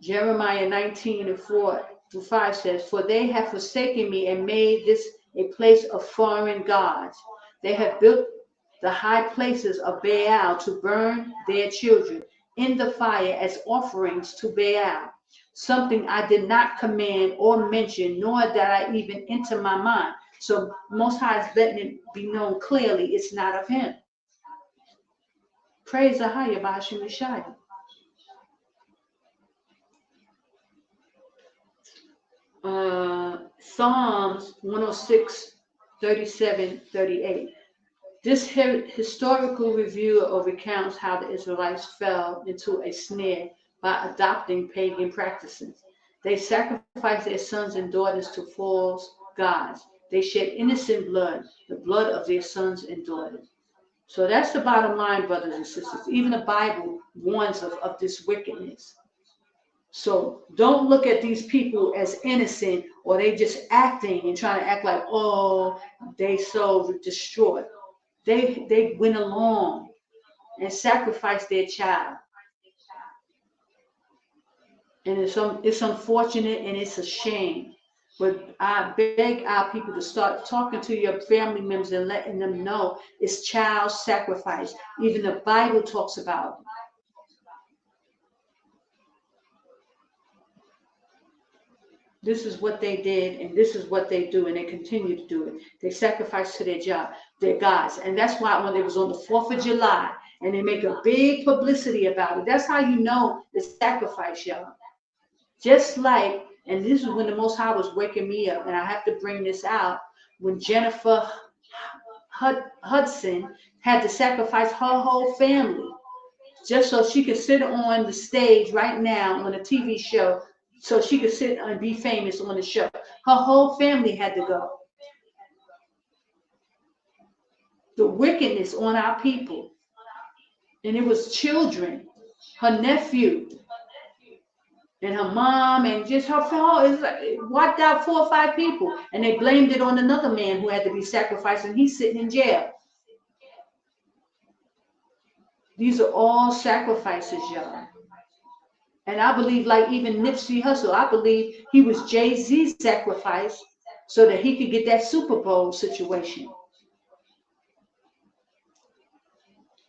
Jeremiah 19:4-5 says, for they have forsaken me and made this a place of foreign gods. They have built the high places of Baal to burn their children in the fire as offerings to Baal, something I did not command or mention, nor did I even enter my mind. So Most High is letting it be known clearly it's not of him. Praise AHAYAH by Yashaya. Psalms 106:37-38. This historical review recounts how the Israelites fell into a snare by adopting pagan practices. They sacrificed their sons and daughters to false gods. They shed innocent blood, the blood of their sons and daughters. So that's the bottom line, brothers and sisters. Even the Bible warns of this wickedness. So don't look at these people as innocent, or they just acting and trying to act like, oh, they so destroyed. They went along and sacrificed their child. And it's unfortunate and it's a shame. But I beg our people to start talking to your family members and letting them know it's child sacrifice. Even the Bible talks about it. This is what they did, and this is what they do, and they continue to do it. They sacrifice to their gods. And that's why when it was on the 4th of July, and they make a big publicity about it, that's how you know it's sacrifice, y'all. Just like, and this is when the Most High was waking me up, and I have to bring this out, when Jennifer Hudson had to sacrifice her whole family just so she could sit on the stage right now on a TV show, so she could sit and be famous on the show. Her whole family had to go. the wickedness on our people. And it was children, her nephew, and her mom, and just her father. It's like it wiped out 4 or 5 people. And they blamed it on another man who had to be sacrificed, and he's sitting in jail. These are all sacrifices, y'all. And I believe, like even Nipsey Hussle, I believe he was Jay-Z's sacrifice so that he could get that Super Bowl situation.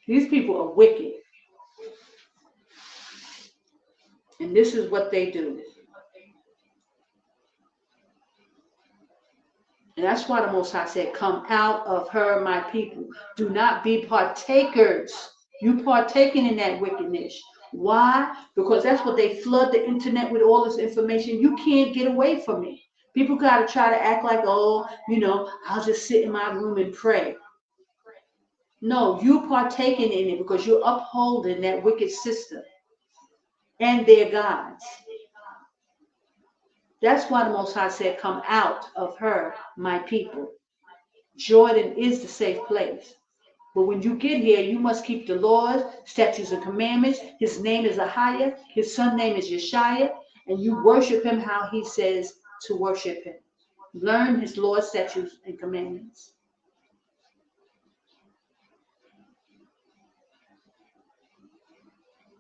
These people are wicked. And this is what they do. And that's why the Most High said, come out of her, my people. Do not be partakers. You partaking in that wickedness. Why? Because that's what they flood the internet with, all this information. You can't get away from it. People got to try to act like, oh, you know, I'll just sit in my room and pray. No, you partaking in it because you're upholding that wicked system and their gods. That's why the Most High said, come out of her, my people. Jordan is the safe place. But when you get here, you must keep the laws, statutes, and commandments. His name is AHAYAH. His son's name is Yashaya. And you worship him how he says to worship him. Learn his laws, statutes, and commandments.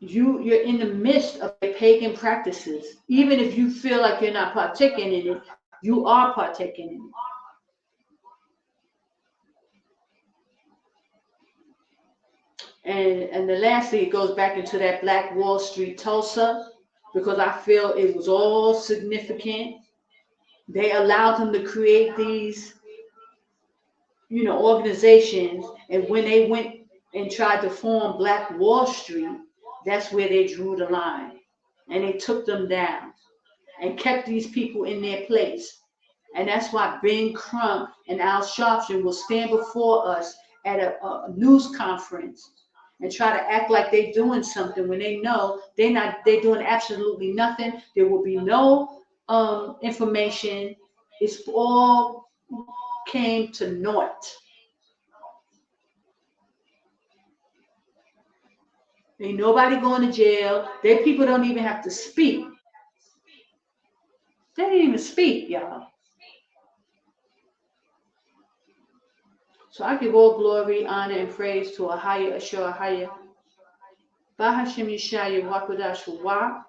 You're in the midst of the pagan practices. Even if you feel like you're not partaking in it, you are partaking in it. And the lastly, it goes back into that Black Wall Street Tulsa, because I feel it was all significant. They allowed them to create these, you know, organizations. And when they went and tried to form Black Wall Street, that's where they drew the line. And they took them down and kept these people in their place. And that's why Ben Crump and Al Sharpton will stand before us at a news conference and try to act like they're doing something when they know they're doing absolutely nothing. There will be no information. It's all came to naught. Ain't nobody going to jail. Their people don't even have to speak. They didn't even speak, y'all. So I give all glory, honor, and praise to AHAYAH, AHAYAH. Bahashem Yashaya, Qadash, Rawach.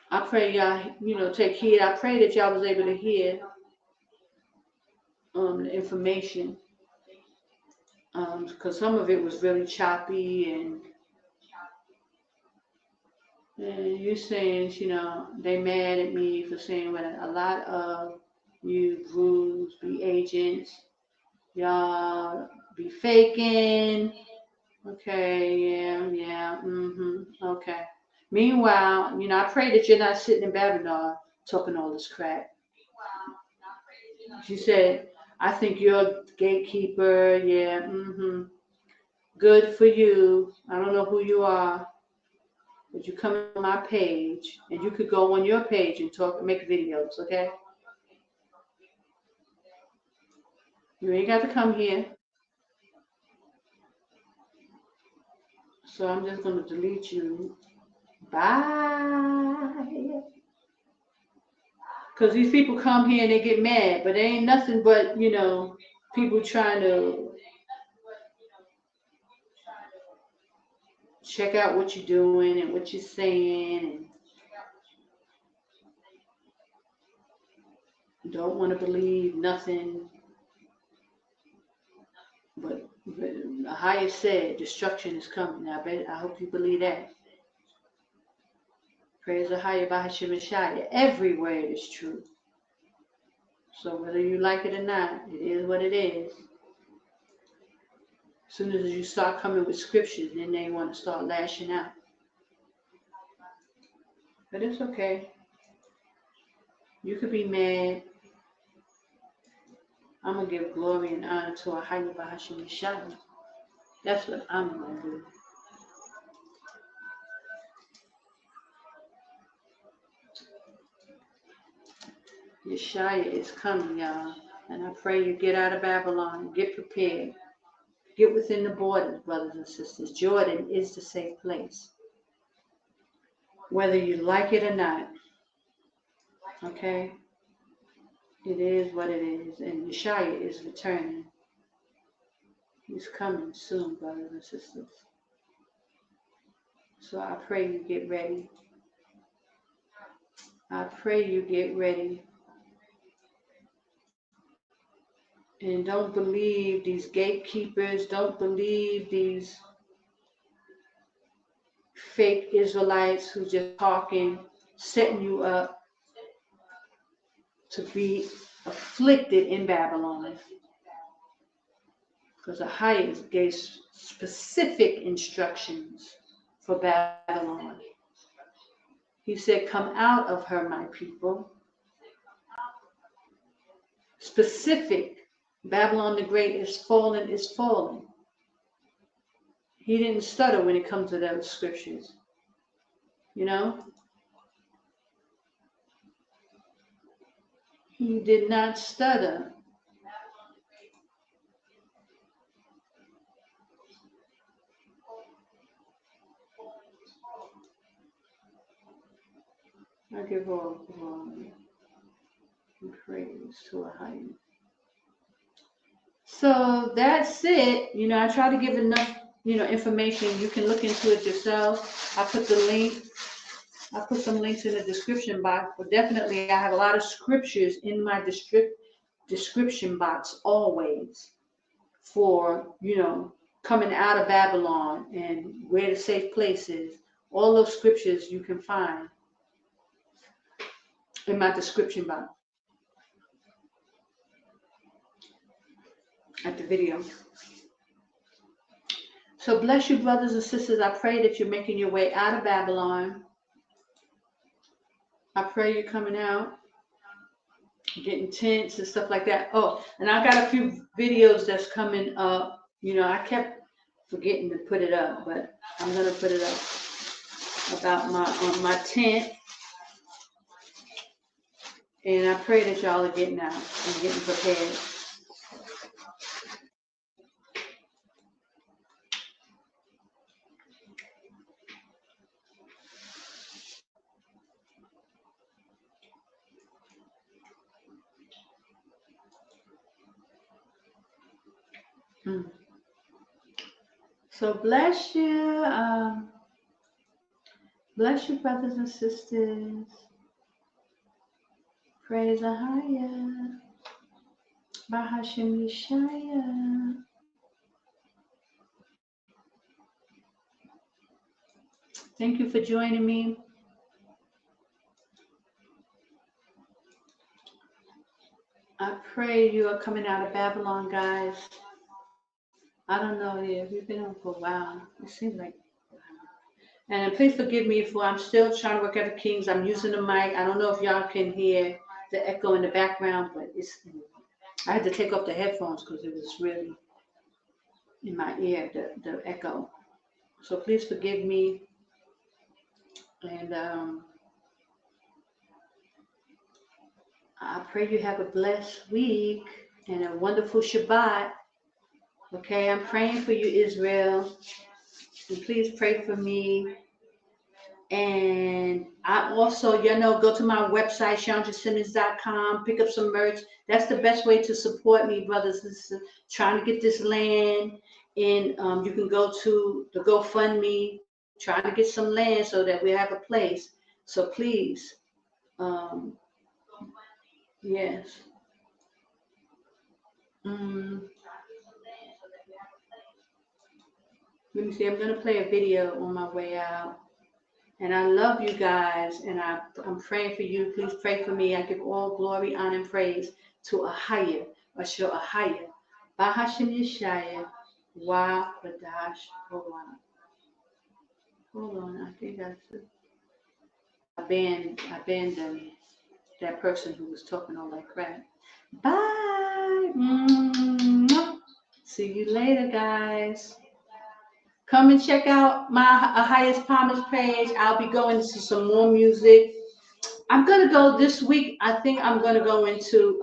I pray y'all, take heed. I pray that y'all was able to hear the information. Because some of it was really choppy, and you saying, they mad at me for saying what a lot of you brews be agents. Y'all be faking. Okay, yeah, okay. Meanwhile, I pray that you're not sitting in Babylon talking all this crap. She said, I think you're a gatekeeper, yeah, good for you. I don't know who you are, but you come on my page, and you could go on your page and talk, make videos, okay? You ain't got to come here. So I'm just going to delete you. Bye. Because these people come here and they get mad, but they ain't nothing but, people trying to check out what you're doing and what you're saying, and don't want to believe nothing. But AHAYAH said destruction is coming. I hope you believe that. Praise AHAYAH, Bahashem Yashaya. Every word is true. So whether you like it or not, it is what it is. As soon as you start coming with scriptures, then they want to start lashing out. But it's okay. You could be mad. I'm going to give glory and honor to AHAYAH, Bahashem Yashaya. That's what I'm going to do. Yashaya is coming, y'all. And I pray you get out of Babylon, get prepared, get within the borders, brothers and sisters. Jordan is the safe place, whether you like it or not. Okay? It is what it is. And Yashaya is returning. He's coming soon, brothers and sisters. So I pray you get ready. I pray you get ready. And don't believe these gatekeepers. Don't believe these fake Israelites who just talking, setting you up to be afflicted in Babylon. Because AHAYAH gave specific instructions for Babylon. He said, come out of her, my people. Specific. Babylon the Great is fallen, is fallen. He didn't stutter when it comes to those scriptures. You know? He did not stutter. I give all glory and praise to AHAYAH. So that's it. You know, I try to give enough, information. You can look into it yourself. I put the link. I put some links in the description box. But definitely, I have a lot of scriptures in my description box always for, coming out of Babylon and where the safe place is. All those scriptures you can find in my description box at the video. So bless you, brothers and sisters. I pray that you're making your way out of Babylon. I pray you're coming out, getting tents and stuff like that. Oh, and I got a few videos that's coming up. I kept forgetting to put it up, but I'm gonna put it up about my tent. And I pray that y'all are getting out and getting prepared. So bless you. Bless you, brothers and sisters. Praise AHAYAH. Bahashim Yashaya. Thank you for joining me. I pray you are coming out of Babylon, guys. I don't know, we've been on for a while. It seems like, and please forgive me for I'm still trying to work out the Kings. I'm using the mic. I don't know if y'all can hear the echo in the background, but I had to take off the headphones because it was really in my ear, the echo. So please forgive me. And I pray you have a blessed week and a wonderful Shabbat. Okay, I'm praying for you, Israel. And please pray for me. And I also, go to my website, ChandraSimmons.com, pick up some merch. That's the best way to support me, brothers and sisters. Trying to get this land. And you can go to the GoFundMe, trying to get some land so that we have a place. So please, yes. Let me see, I'm going to play a video on my way out. And I love you guys, and I'm praying for you. Please pray for me. I give all glory, honor, and praise to AHAYAH, AHAYAH, Bahashim Yashaya, Wa Qadash. Hold on, I think that's it. I banned that person who was talking all that crap. Bye. See you later, guys. Come and check out my AHAYAH's Promise page. I'll be going to some more music. I'm going to go this week. I think I'm going to go into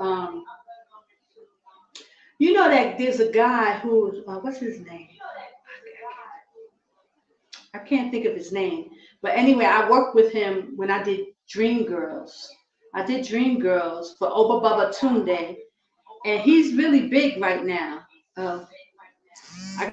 You know that there's a guy who, what's his name? I can't think of his name. But anyway, I worked with him when I did Dream Girls. I did Dream Girls for Oba Baba Tunde. And he's really big right now. I